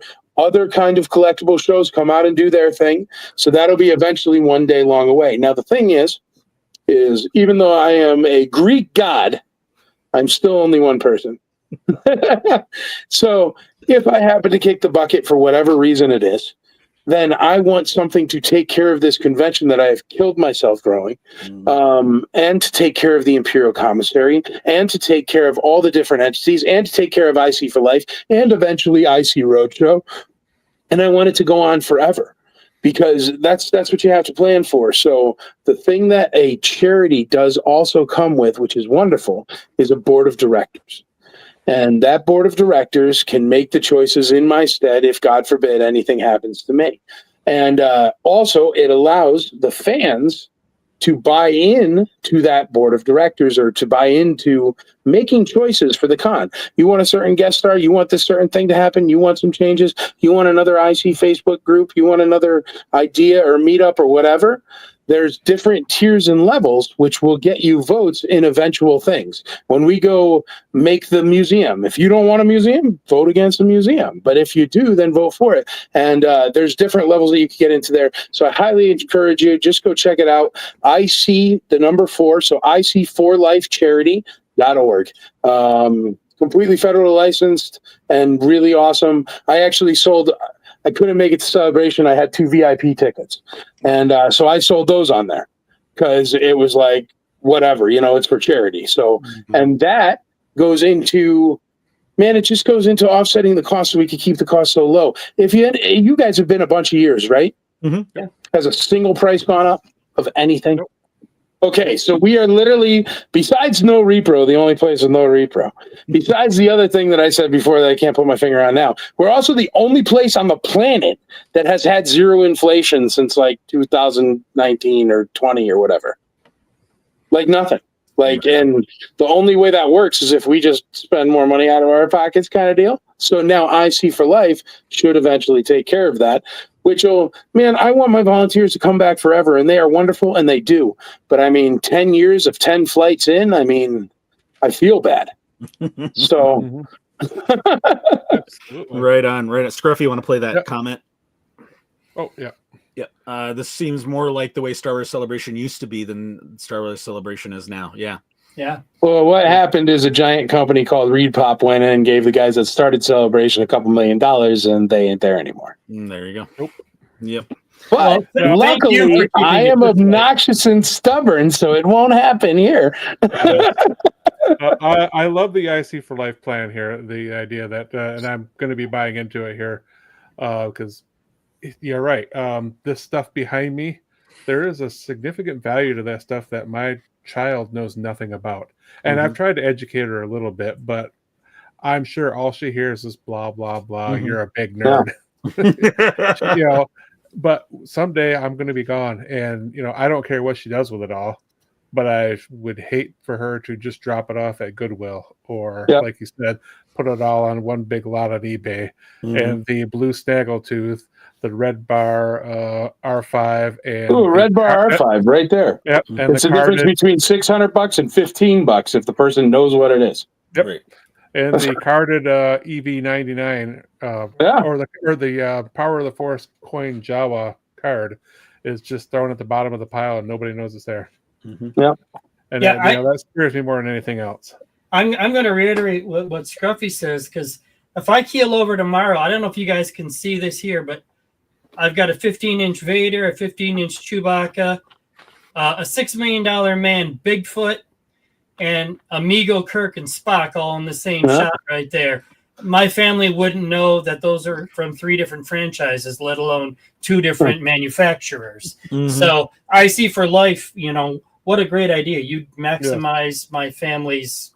kind of collectible shows come out and do their thing. So that'll be eventually one day long away. Now, the thing is even though I am a Greek god, I'm still only one person. So if I happen to kick the bucket for whatever reason it is, then I want something to take care of this convention that I have killed myself growing, and to take care of the Imperial Commissary, and to take care of all the different entities, and to take care of IC for Life, and eventually IC Roadshow. And I want it to go on forever, because that's what you have to plan for. So the thing that a charity does also come with, which is wonderful, is a board of directors. And that board of directors can make the choices in my stead if, God forbid, anything happens to me. And also, it allows the fans to buy in to that board of directors, or to buy into making choices for the con. You want a certain guest star, you want this certain thing to happen, you want some changes, you want another IC Facebook group, you want another idea or meetup or whatever. There's different tiers and levels, which will get you votes in eventual things. When we go make the museum, if you don't want a museum, vote against the museum. But if you do, then vote for it. And there's different levels that you can get into there. So I highly encourage you, just go check it out. IC, the number 4, so IC4LifeCharity.org. Completely federal licensed and really awesome. I couldn't make it to Celebration. I had 2 VIP tickets. And so I sold those on there, because it was like, whatever, it's for charity. So, and that goes into, man, it just goes into offsetting the cost, so we could keep the cost so low. If you guys have been a bunch of years, right? Mm-hmm. Yeah. Has a single price gone up of anything? Nope. Okay, so we are literally, besides No Repro, the only place with No Repro, besides the other thing that I said before that I can't put my finger on now, we're also the only place on the planet that has had zero inflation since like 2019 or 20 or whatever. Like nothing. Like, and the only way that works is if we just spend more money out of our pockets, kind of deal. So now IC for Life should eventually take care of that, which will, man, I want my volunteers to come back forever, and they are wonderful, and they do. But I mean, 10 years of 10 flights in, I mean, I feel bad. So. Right on. Scruffy, you want to play that comment? Oh, yeah. Yeah. This seems more like the way Star Wars Celebration used to be than Star Wars Celebration is now. Yeah. Yeah. Well, what happened is a giant company called Reed Pop went in and gave the guys that started Celebration a couple $1 million, and they ain't there anymore. There you go. Nope. Yep. But luckily, I am obnoxious and stubborn, so it won't happen here. I love the IC for Life plan here. The idea that, and I'm going to be buying into it here, because you're right. This stuff behind me, there is a significant value to that stuff that my child knows nothing about. And I've tried to educate her a little bit, but I'm sure all she hears is blah, blah, blah. You're a big nerd. but someday I'm going to be gone, and I don't care what she does with it all. But I would hate for her to just drop it off at Goodwill or, Yep. like you said, put it all on one big lot on eBay. Mhm. And the blue snaggletooth, the red bar R5, and Ooh, red bar R5 right there. Yep, and It's the difference between $600 and $15 if the person knows what it is. Yep. Right. And the carded EV99 Yeah. or the Power of the Force coin Jawa card is just thrown at the bottom of the pile and nobody knows it's there. Mhm. Yeah. And Yeah, that scares me more than anything else. I'm going to reiterate what Scruffy says, because if I keel over tomorrow, I don't know if you guys can see this here, but I've got a 15-inch Vader, a 15-inch Chewbacca, a $6 million man Bigfoot, and Amigo Kirk and Spock all in the same shot right there. My family wouldn't know that those are from 3 different franchises, let alone 2 different manufacturers. Mhm. So I see for life, what a great idea. You'd maximize my family's,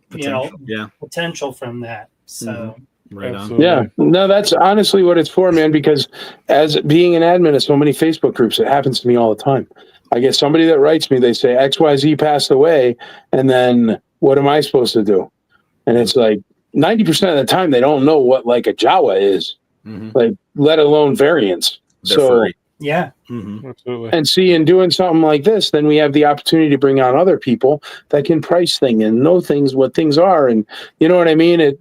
potential from that. So Right on. Absolutely. Yeah, no, that's honestly what it's for, man. Because as being an admin of so many Facebook groups, it happens to me all the time. I get somebody that writes me, they say XYZ passed away, and then what am I supposed to do? And it's like 90% of the time they don't know what like a Jawa is, Mhm. like let alone variants. They're So furry. yeah. Mhm. Absolutely. and see, in doing something like this, then we have the opportunity to bring on other people that can price things and know what things are, and you know what I mean.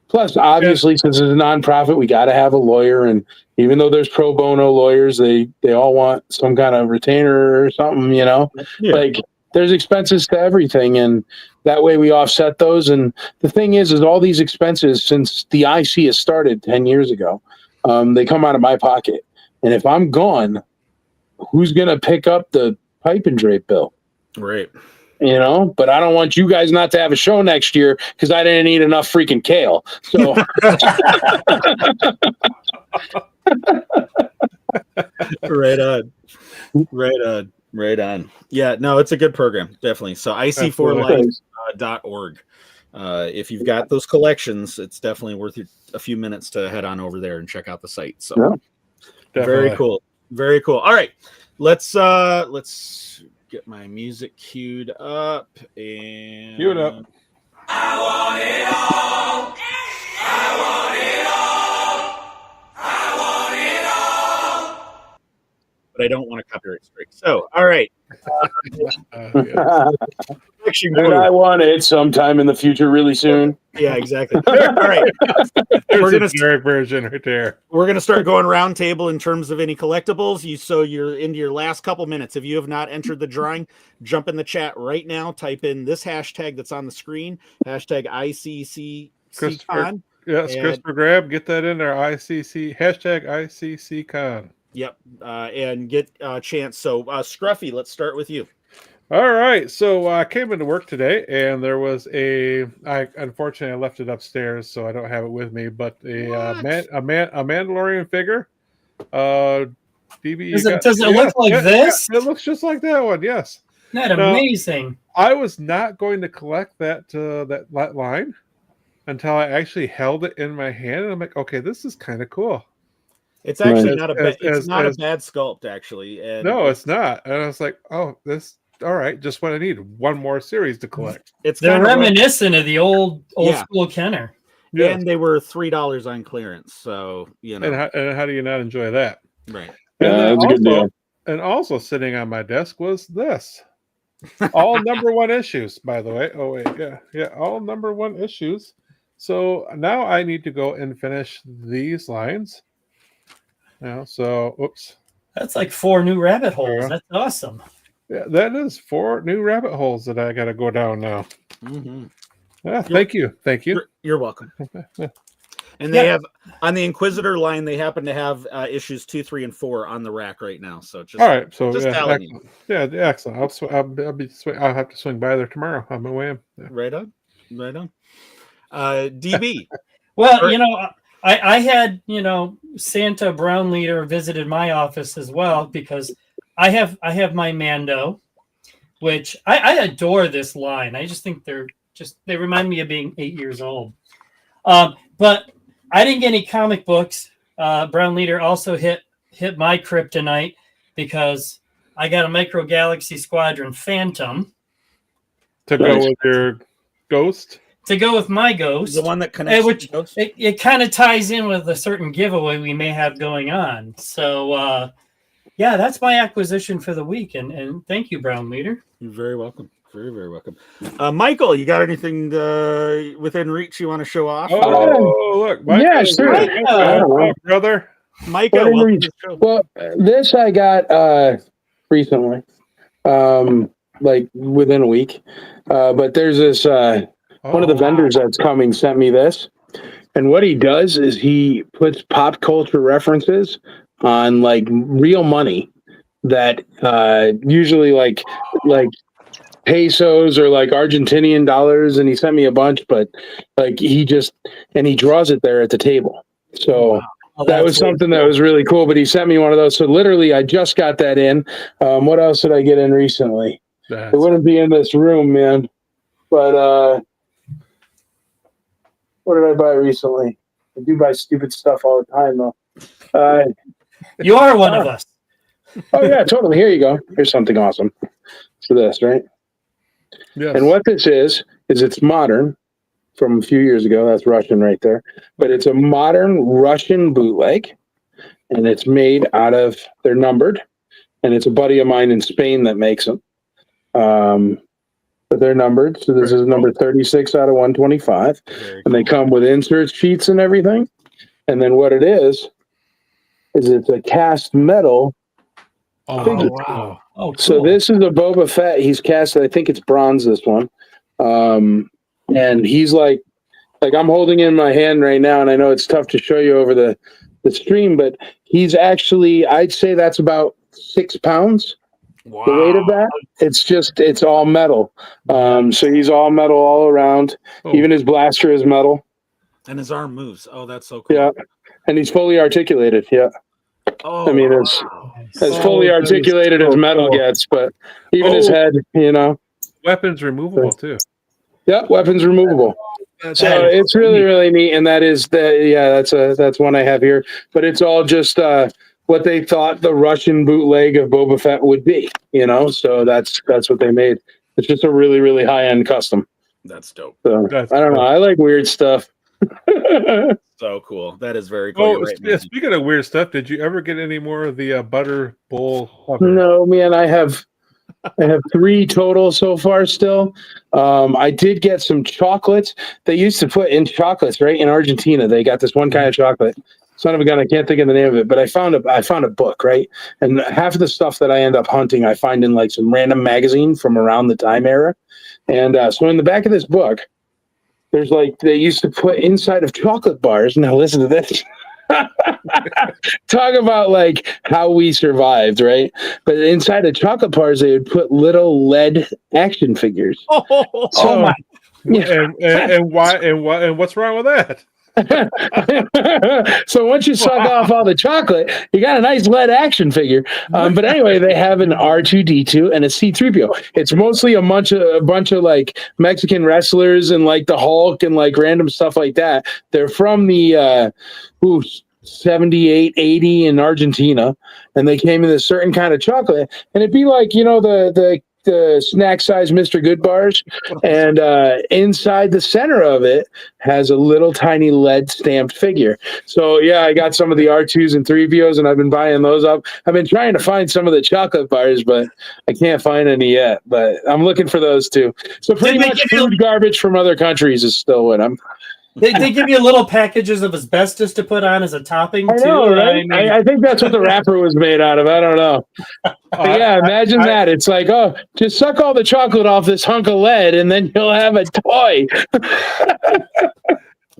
Plus, obviously, since it's a nonprofit, we got to have a lawyer. And even though there's pro bono lawyers, they all want some kind of retainer or something, Yeah. Like there's expenses to everything. And that way we offset those. And the thing is all these expenses, since the IC has started 10 years ago, they come out of my pocket. And if I'm gone, who's going to pick up the pipe and drape bill? Right. But I don't want you guys not to have a show next year because I didn't eat enough freaking kale. So Right on. Right on. Right on. Yeah, no, it's a good program, definitely. So ic4life.org. If you've got those collections, it's definitely worth a few minutes to head on over there and check out the site. So very cool. Very cool. All right. Let's get my music queued up and Cue it up. but I don't want a copyright strike. So, all right. Yeah. and I want it sometime in the future, really soon. Yeah, exactly. All right. There's a generic version right there. We're gonna start going round table in terms of any collectibles. You're into your last couple minutes. If you have not entered the drawing, jump in the chat right now. Type in this hashtag that's on the screen. hashtag ICCCon. Yes, And- Christopher Grab, get that in there. ICC hashtag ICCCon. Yep, and get a chance. So, Scruffy, let's start with you. All right, so I came into work today, and there was unfortunately I left it upstairs, so I don't have it with me. But a Mandalorian figure. DB, Does it look like this? Yeah, it looks just like that one. Yes. Isn't that amazing? I was not going to collect that line until I actually held it in my hand, and I'm like, okay, this is kind of cool. It's actually Right. not a bad sculpt, actually. And No, it's not. And I was like, oh, this. All right, just what I need. One more series to collect. They're reminiscent of the old Yeah. school Kenner. Yeah. And they were $3 on clearance. So, And how do you not enjoy that? Right. And then that's a good deal. And also sitting on my desk was this. All number 1 issues, by the way. Oh, wait. Yeah. All number 1 issues. So now I need to go and finish these lines. Oops. That's like 4 new rabbit holes. Yeah. That's awesome. Yeah, that is 4 new rabbit holes that I got to go down now. Mm-hmm. Yeah, thank you. You're welcome. And they have on the Inquisitor line, they happen to have issues 2, 3, and 4 on the rack right now. So just all right. So just telling you. Excellent. I'll have to swing by there tomorrow on my way. Yeah. Right on. DB. Well, I had Santa Brown Leader visited my office as well, because I have my Mando, which I adore this line. I just think they remind me of being 8 years old. But I didn't get any comic books. Brown Leader also hit hit my kryptonite because I got a Micro Galaxy Squadron Phantom To go with your Ghost. to go with my Ghost. The one that connects which to Ghost? it kind of ties in with a certain giveaway we may have going on. So, yeah, that's my acquisition for the week. And thank you, Brown Leader. You're very welcome. Very, very welcome. Michael, you got anything within reach you want to show off? Oh, look. Yeah, sure. Michael, brother. Michael, Within welcome reach. to the show. Well, this I got recently, like within a week. But there's this one of the vendors that's coming sent me this, and what he does is he puts pop culture references on like real money that usually like pesos or like Argentinian dollars, and he sent me a bunch, but like he draws it there at the table. So that was something that was really cool, but he sent me one of those. So literally I just got that in. What else did I get in recently? It wouldn't be in this room, man. But what did I buy recently? I do buy stupid stuff all the time though. You are one of us. Oh yeah, totally. Here you go. Here's something awesome. So this, right? Yes. And what this is it's modern from a few years ago. That's Russian right there. But it's a modern Russian bootleg. And it's made out of, they're numbered. And it's a buddy of mine in Spain that makes them. But they're numbered. So this is number 36 out of 125. And they come with insert sheets and everything. And then what it is it's a cast metal figure. Wow. Oh, cool. So this is a Boba Fett. He's cast, I think it's bronze, this one. And he's like I'm holding in my hand right now, and I know it's tough to show you over the stream, but he's actually, I'd say that's about 6 pounds. Wow. The weight of that. It's all metal. So he's all metal all around. Even his blaster is metal. And his arm moves. Oh, that's so cool. Yeah. And he's fully articulated. Yeah. Oh, I mean, it's as fully articulated as metal gets, but even his head, Weapons removable too. Yeah, weapons removable. So it's really, really neat, and that's one I have here. But it's all just what they thought the Russian bootleg of Boba Fett would be, So that's what they made. It's just a really, really high end custom. That's dope. So That's I don't know. I like weird stuff. So cool. That is very cool. Speaking of weird stuff, did you ever get any more of the butter bowl cover? No, man. I have 3 total so far still. I did get some chocolates. They used to put in chocolates, right? In Argentina, they got this one kind of chocolate. Son of a gun, I can't think of the name of it, but I found a book, right? And half of the stuff that I end up hunting, I find in like some random magazine from around the time era. And so in the back of this book, there's like, they used to put inside of chocolate bars. Now listen to this. Talk about like how we survived, right? But inside of chocolate bars, they would put little lead action figures. Oh my! And what's wrong with that? So once you suck off all the chocolate, you got a nice lead action figure. But anyway, they have an R2D2 and a C3PO. It's mostly a bunch of like Mexican wrestlers and like the Hulk and like random stuff like that. They're from the 78, 80 in Argentina, and they came in a certain kind of chocolate, and it'd be like the snack size Mr. Good bars, and inside the center of it has a little tiny lead stamped figure. So yeah, I got some of the R2s and 3POs, and I've been buying those up. I've been trying to find some of the chocolate bars, but I can't find any yet, but I'm looking for those too. So pretty much food garbage from other countries is still what I'm. They give you little packages of asbestos to put on as a topping, I know, too. right? I think that's what the wrapper was made out of. I don't know. But yeah, imagine that. It's like, just suck all the chocolate off this hunk of lead, and then you'll have a toy.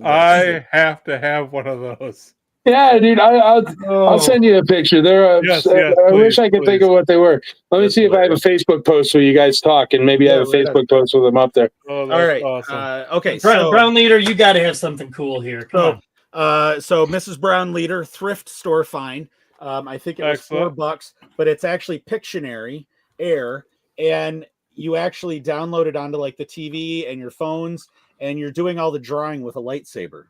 I have to have one of those. Yeah, dude, I'll send you a picture. They're I wish I could think of what they were. Let me see if I have a Facebook post where you guys talk, and maybe I have a Facebook post with them up there. Oh, all right. Awesome. Okay. Brown Leader, you got to have something cool here. Come on. So Mrs. Brown Leader thrift store find. I think it was $4, but it's actually Pictionary Air, and you actually download it onto like the TV and your phones, and you're doing all the drawing with a lightsaber.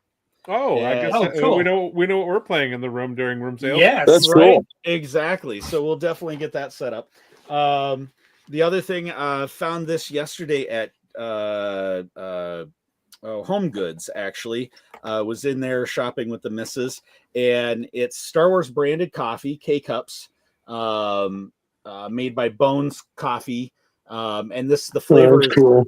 Oh, I guess Oh, cool. we know what we're playing in the room during room sales. Yes. That's right. cool. Exactly. So we'll definitely get that set up. The other thing, found this yesterday at Home Goods. Actually, was in there shopping with the missus, and it's Star Wars branded coffee, K cups, made by Bones Coffee. And the flavor That's is cool.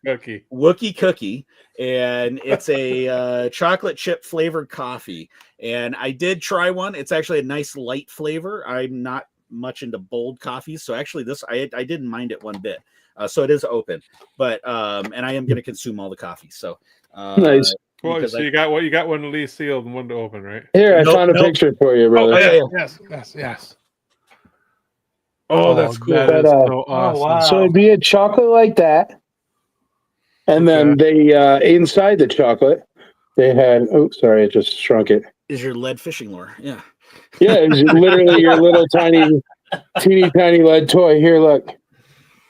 Cookie. Wookie Cookie, and it's a chocolate chip flavored coffee. And I did try one. It's actually a nice light flavor. I'm not much into bold coffees, so actually this I didn't mind it one bit. So it is open, but and I am going to consume all the coffee. So Nice. Well, so you got one at least sealed and one to open, right? Here, I found a picture for you, brother. Oh, yeah. Yes. Oh, that's cool. That is But, so awesome. wow. So it'd be a chocolate like that, and then they inside the chocolate they had. Oh, sorry, I just shrunk it. Is your lead fishing lure? Yeah. Yeah, it's literally your little teeny tiny lead toy. Here, look.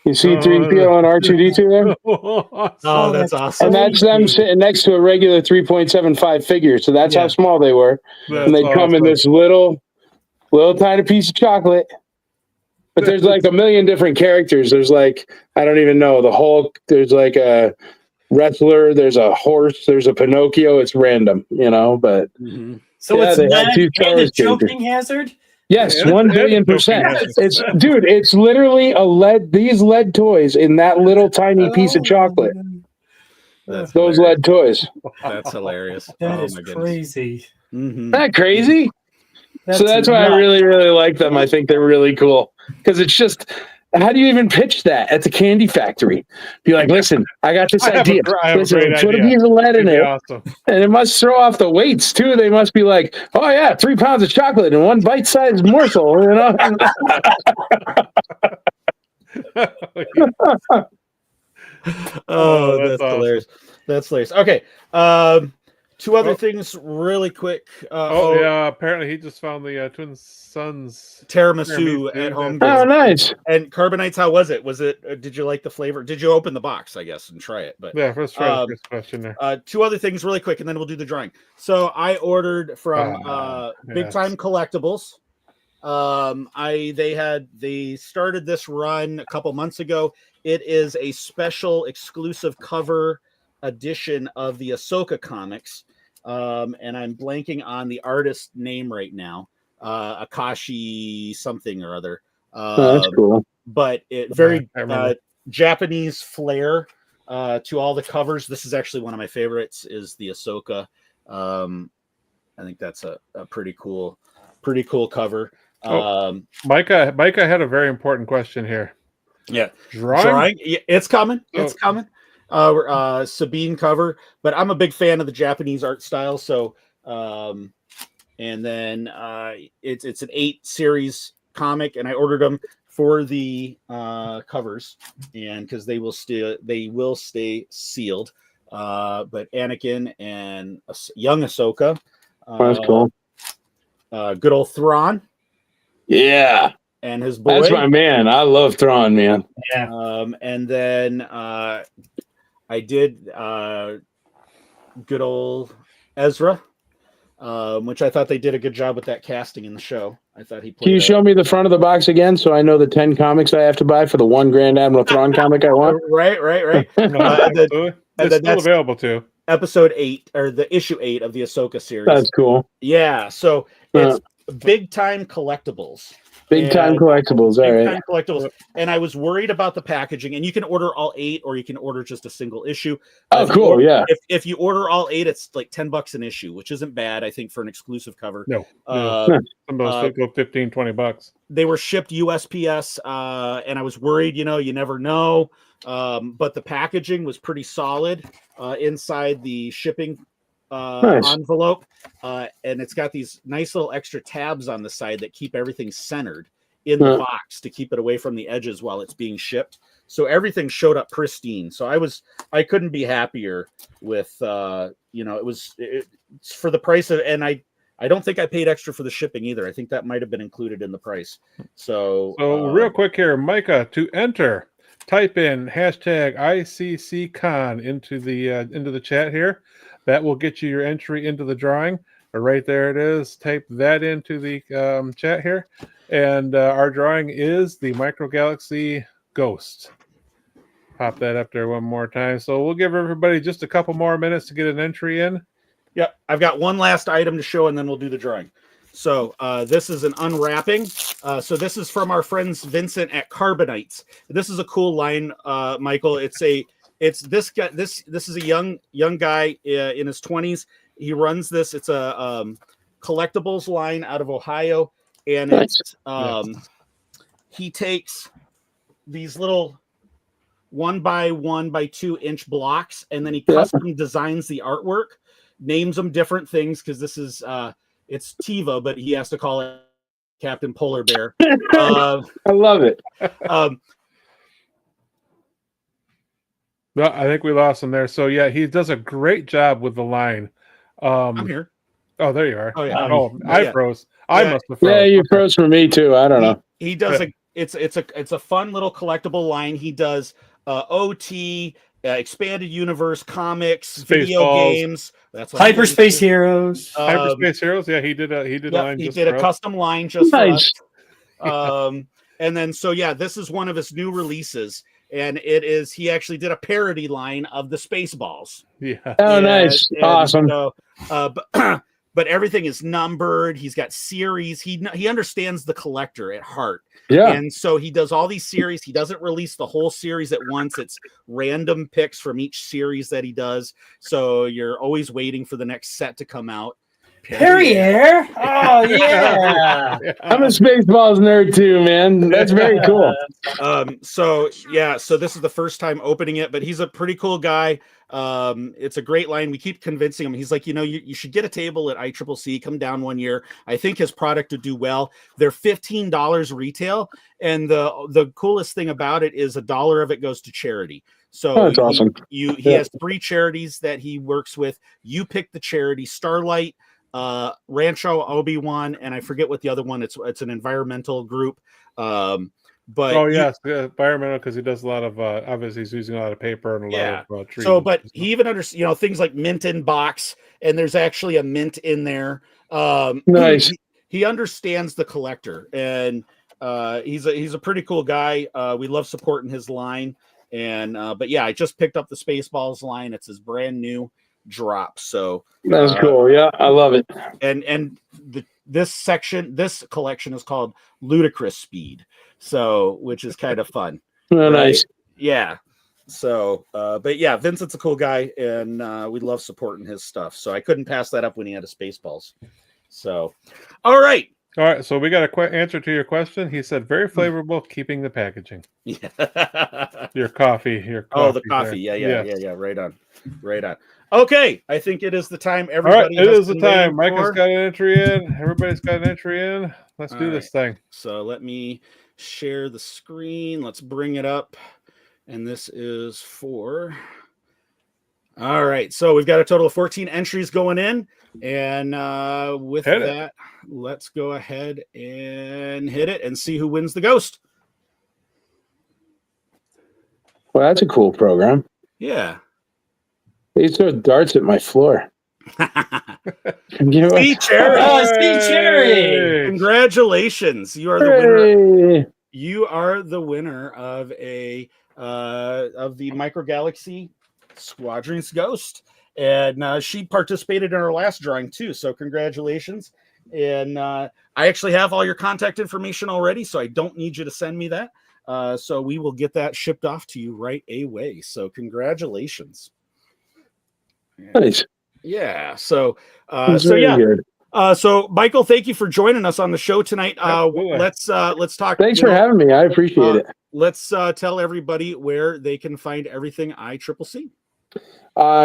You see 3PO and R2D2 there? Oh, that's awesome. And that's them sitting next to a regular 3.75 figure. So that's how small they were. And they come in this little tiny piece of chocolate. But there's like a million different characters. There's like, I don't even know, the Hulk. There's like a wrestler. There's a horse. There's a Pinocchio. It's random, but. So Yeah, it's they had not two Star a Wars choking hazard? Yes, Yeah, 1 billion%. It's literally these lead toys in that little tiny piece of chocolate. That's Those lead toys. That's hilarious. That Oh, is my goodness. crazy. Mhm. Isn't that crazy? So that's why I nuts. really, really like them. I think they're really cool. Because it's just, how do you even pitch that at the candy factory? Be like, listen, I got this idea. I have Listen, a great put a idea. piece of lead in It'd be it. awesome. And it must throw off the weights too. They must be like, oh yeah, 3 pounds of chocolate and one bite-sized morsel. Oh, that's that's awesome. hilarious. That's hilarious. Okay. Two other things really quick. Yeah. Apparently, he just found the Twin Sons Tiramisu at Home Oh, Goods. nice. And Carbonites, how was it? Did you like the flavor? Did you open the box, I guess, and try it? But Yeah, let's try the first question there. two other things really quick, and then we'll do the drawing. So I ordered from Big Time Collectibles. They started this run a couple months ago. It is a special exclusive cover edition of the Ahsoka comics. And I'm blanking on the artist name right now. Akashi something or other. That's cool. But it very Japanese flair to all the covers. This is actually one of my favorites, is the Ahsoka. I think that's a pretty cool cover. Micah had a very important question here. Yeah, Drawing? Yeah, it's coming. It's coming. Sabine cover, but I'm a big fan of the Japanese art style. So, and then it's an 8 series comic, and I ordered them for the covers, and because they will stay sealed. But Anakin and young Ahsoka. That's cool. Good old Thrawn. Yeah. And his boy. That's my man. I love Thrawn, man. Yeah. And then I did good old Ezra, which I thought they did a good job with that casting in the show. I thought he played. Can you show me the front of the box again so I know the 10 comics I have to buy for the one Grand Admiral Thrawn comic I want? Right. It's still available too. Episode 8 or the issue 8 of the Ahsoka series. That's cool. Yeah. So it's Big Time Collectibles. Big Time Collectibles. All right. Time Collectibles. And I was worried about the packaging. And you can order all 8, or you can order just a single issue. Oh, cool. Yeah. If you order all 8, it's like $10 an issue, which isn't bad, I think, for an exclusive cover. No. Some of those go $15-20. They were shipped USPS, and I was worried. You never know. But the packaging was pretty solid inside the shipping envelope, and it's got these nice little extra tabs on the side that keep everything centered in the box to keep it away from the edges while it's being shipped. So everything showed up pristine. So I couldn't be happier with it's for the price of, and I don't think I paid extra for the shipping either. I think that might have been included in the price. So real quick here, Micah, to enter, type in hashtag ICCCon into the chat here. That will get you your entry into the drawing. Right there it is. Type that into the chat here. And our drawing is the Micro Galaxy Ghost. Pop that up there one more time. So we'll give everybody just a couple more minutes to get an entry in. Yep, I've got one last item to show, and then we'll do the drawing. So this is an unwrapping. So this is from our friends Vincent at Carbonites. This is a cool line, Michael. It's this guy. This is a young guy in his 20s. He runs this. It's a collectibles line out of Ohio, and it's he takes these little 1 by 1 by 2 inch blocks, and then he custom designs the artwork, names them different things because this is it's TiVo, but he has to call it Captain Polar Bear. I love it. No, I think we lost him there. So yeah, he does a great job with the line. I'm here. Oh, there you are. Oh yeah. I froze. I must have froze. Yeah, you froze for me too. I don't know. He does it's a fun little collectible line. He does OT, expanded universe, comics, video games. That's what Hyperspace Heroes. Hyperspace Heroes. Yeah, he did a line. He did a custom line just for us. And then this is one of his new releases. And he actually did a parody line of the Spaceballs. Yeah. Oh, nice. Awesome. So, but everything is numbered. He's got series. He understands the collector at heart. Yeah. And so he does all these series. He doesn't release the whole series at once. It's random picks from each series that he does. So you're always waiting for the next set to come out. Perrier. Oh yeah. I'm a Spaceballs nerd too, man. That's very cool. So this is the first time opening it, but he's a pretty cool guy. It's a great line. We keep convincing him. He's like, you should get a table at ICCC. Come down one year. I think his product would do well. They're $15 retail, and the coolest thing about it is $1 of it goes to charity. So that's awesome. He has 3 charities that he works with. You pick the charity: Starlight, Rancho Obi-Wan, and I forget what the other one. It's an environmental group. But environmental, because he does a lot of obviously he's using a lot of paper and a lot of trees. So, but he even understands things like mint in box, and there's actually a mint in there. Nice. He understands the collector, and he's a pretty cool guy. We love supporting his line, and but yeah, I just picked up the Spaceballs line. It's his brand new drop. So that's cool. Yeah, I love it. And this collection is called Ludicrous Speed. So, which is kind of fun. Oh, right? Nice. Yeah. So, but yeah, Vincent's a cool guy, and we love supporting his stuff. So I couldn't pass that up when he had a Spaceballs. So, all right. So we got a answer to your question. He said, very flavorful, keeping the packaging. Yeah. Your coffee. Oh, the coffee. Yeah. Right on. Okay. I think it is the time. Everybody. All right, it is the time. Micah's got an entry in. Everybody's got an entry in. Let's do this thing. So let me share the screen. Let's bring it up. And this is for. All right. So we've got a total of 14 entries going in. And with that, let's go ahead and hit it and see who wins the ghost. Well, that's a cool program. Yeah. They throw darts at my floor. See, Cherry. Congratulations. You are the winner. You are the winner of of the Micro Galaxy Squadrons Ghost. And she participated in our last drawing too. So congratulations. And I actually have all your contact information already, so I don't need you to send me that. So we will get that shipped off to you right away. So Nice. Yeah. So so Michael, thank you for joining us on the show tonight. Let's talk. Thanks for having me. I appreciate it. Let's tell everybody where they can find everything ICCC.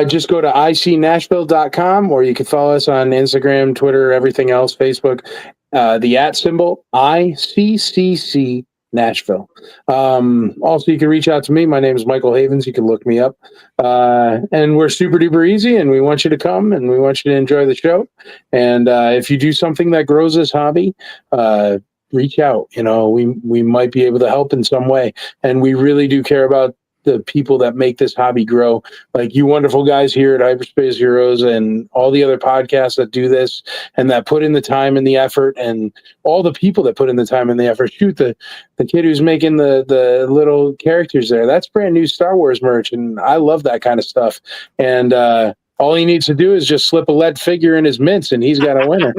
Just go to icnashville.com, or you can follow us on Instagram, Twitter, everything else, Facebook. The @ ICCC Nashville. Also, you can reach out to me. My name is Michael Havens. You can look me up. And we're super duper easy, and we want you to come, and we want you to enjoy the show. And if you do something that grows this hobby, reach out. We might be able to help in some way, and we really do care about the people that make this hobby grow, like you wonderful guys here at Hyperspace Heroes and all the other podcasts that do this and that put in the time and the effort, and all the people that put in the time and the effort. Shoot, the kid who's making the little characters there, that's brand new Star Wars merch, and I love that kind of stuff. And all he needs to do is just slip a lead figure in his mints, and he's got a winner.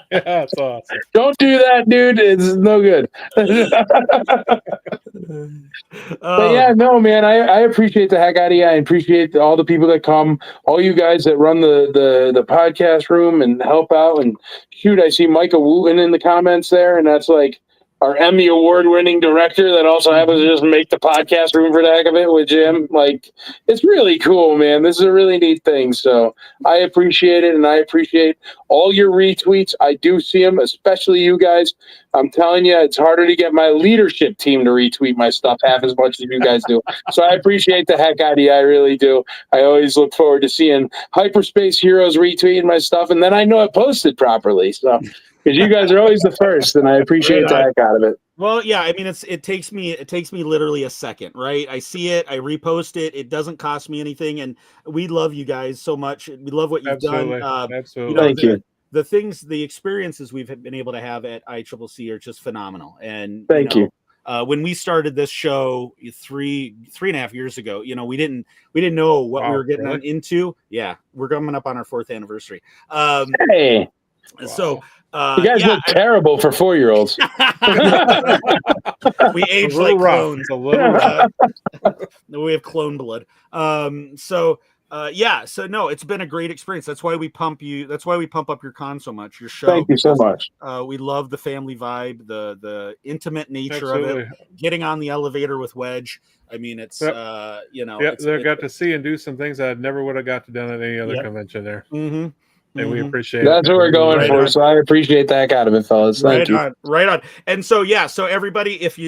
Yeah, that's awesome. Don't do that, dude. It's no good. But yeah, no, man, I appreciate the heck out of you. I appreciate all the people that come, all you guys that run the podcast room and help out. And shoot, I see Micah Wooten in the comments there, and that's like our Emmy award-winning director that also happens to just make the podcast room for the heck of it with Jim. Like, it's really cool, man. This is a really neat thing. So I appreciate it, and I appreciate all your retweets. I do see them, especially you guys. I'm telling you, it's harder to get my leadership team to retweet my stuff half as much as you guys do. So I appreciate the heck out of you. I really do. I always look forward to seeing Hyperspace Heroes retweeting my stuff, and then I know it posted properly. So because you guys are always the first, and I appreciate the heck out of it. Well, yeah, I mean, it takes me literally a second, right? I see it, I repost it. It doesn't cost me anything, and we love you guys so much. We love what you've done. Absolutely. Thank you. The experiences we've been able to have at ICCC are just phenomenal. And Thank you. When we started this show three and a half years ago, we didn't know what we were getting into. Yeah, we're coming up on our 4th anniversary. Hey. So you guys look terrible for 4-year-olds. We age like clones. A little rough. We have clone blood. So no, it's been a great experience. That's why we pump up your con so much, your show. Thank you so much. We love the family vibe, the intimate nature of it. Getting on the elevator with Wedge. I mean, it's they it's got to see and do some things I never would have got to done at any other convention there. Mm-hmm. And we appreciate That's what we're going for. So I appreciate that out of it, fellas. Thank you. Right on. And so everybody, if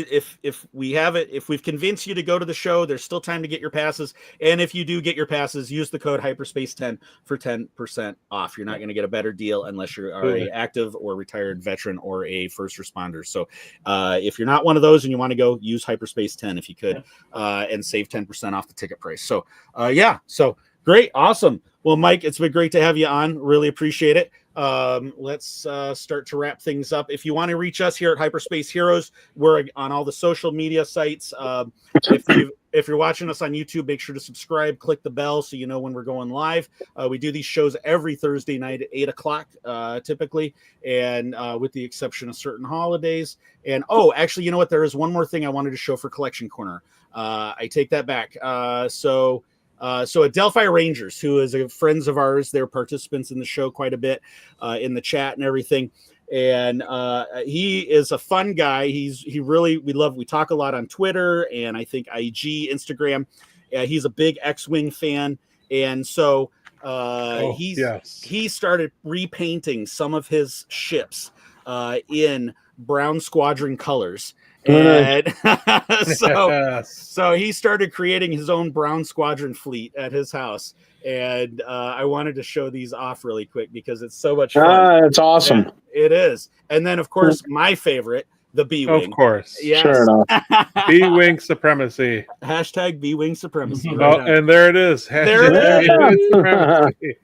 we've convinced you to go to the show, there's still time to get your passes. And if you do get your passes, use the code Hyperspace10 for 10% off. You're not going to get a better deal unless you're a active or retired veteran or a first responder. So if you're not one of those and you want to go, use Hyperspace10 if you could, and save 10% off the ticket price. So so great, awesome. Well, Mike, it's been great to have you on. Really appreciate it. Let's start to wrap things up. If you want to reach us here at Hyperspace Heroes, we're on all the social media sites. If you're watching us on YouTube, make sure to subscribe, click the bell so you know when we're going live. We do these shows every Thursday night at 8:00 typically, and with the exception of certain holidays. And actually, you know what? There is one more thing I wanted to show for Collection Corner. I take that back. So at Delphi Rangers, who is friends of ours, they're participants in the show quite a bit, in the chat and everything. And he is a fun guy. We talk a lot on Twitter and I think IG, Instagram. He's a big X-Wing fan. And so he started repainting some of his ships in Brown Squadron colors. And so he started creating his own Brown Squadron fleet at his house. And I wanted to show these off really quick because it's so much fun. It's awesome. And it is. And then, of course, my favorite, the B-Wing. Of course. Yes. Sure enough. B-Wing supremacy. Hashtag B-Wing supremacy. And there it is. There it is. Supremacy.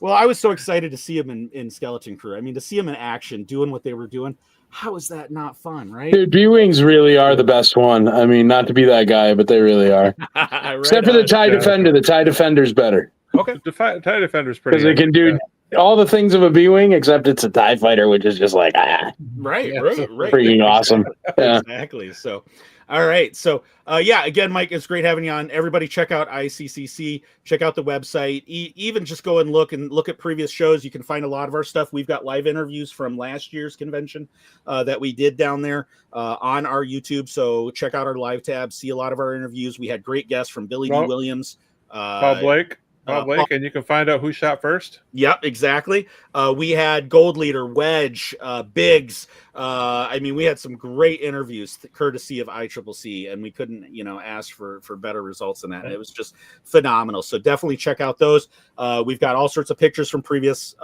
Well, I was so excited to see him in Skeleton Crew. I mean, to see him in action, doing what they were doing. How is that not fun, right? Dude, B-Wings really are the best one. I mean, not to be that guy, but they really are. Except for the TIE Defender. The TIE Defender's better. Okay. The TIE Defender's pretty because it can do all the things of a B-Wing, except it's a TIE Fighter, which is just like, Right. Freaking awesome. Yeah. Exactly. So, all right. So, again, Mike, it's great having you on. Everybody check out ICCC, check out the website, even just go and look at previous shows. You can find a lot of our stuff. We've got live interviews from last year's convention that we did down there on our YouTube. So check out our live tab, see a lot of our interviews. We had great guests from Billy D. Williams. Paul Blake. Bob Lake, and you can find out who shot first. Yep, exactly. We had Gold Leader, Wedge, Biggs. I mean, we had some great interviews, courtesy of ICCC, and we couldn't, ask for better results than that. It was just phenomenal. So definitely check out those. We've got all sorts of pictures from previous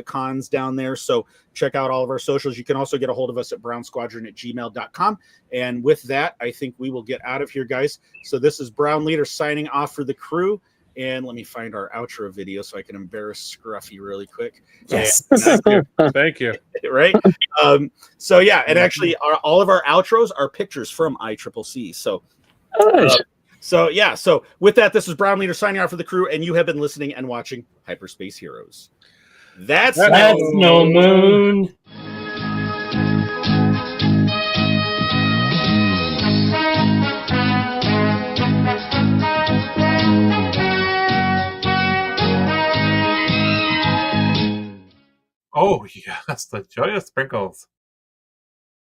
cons down there. So check out all of our socials. You can also get a hold of us at brownsquadron@gmail.com. And with that, I think we will get out of here, guys. So this is Brown Leader signing off for the crew. And let me find our outro video so I can embarrass Scruffy really quick. Yes. Thank you. Right. So yeah, and actually, all of our outros are pictures from ICCC. So, so with that, this is Brown Leader signing off for the crew, and you have been listening and watching Hyperspace Heroes. That's no moon. Oh yes, the joyous sprinkles.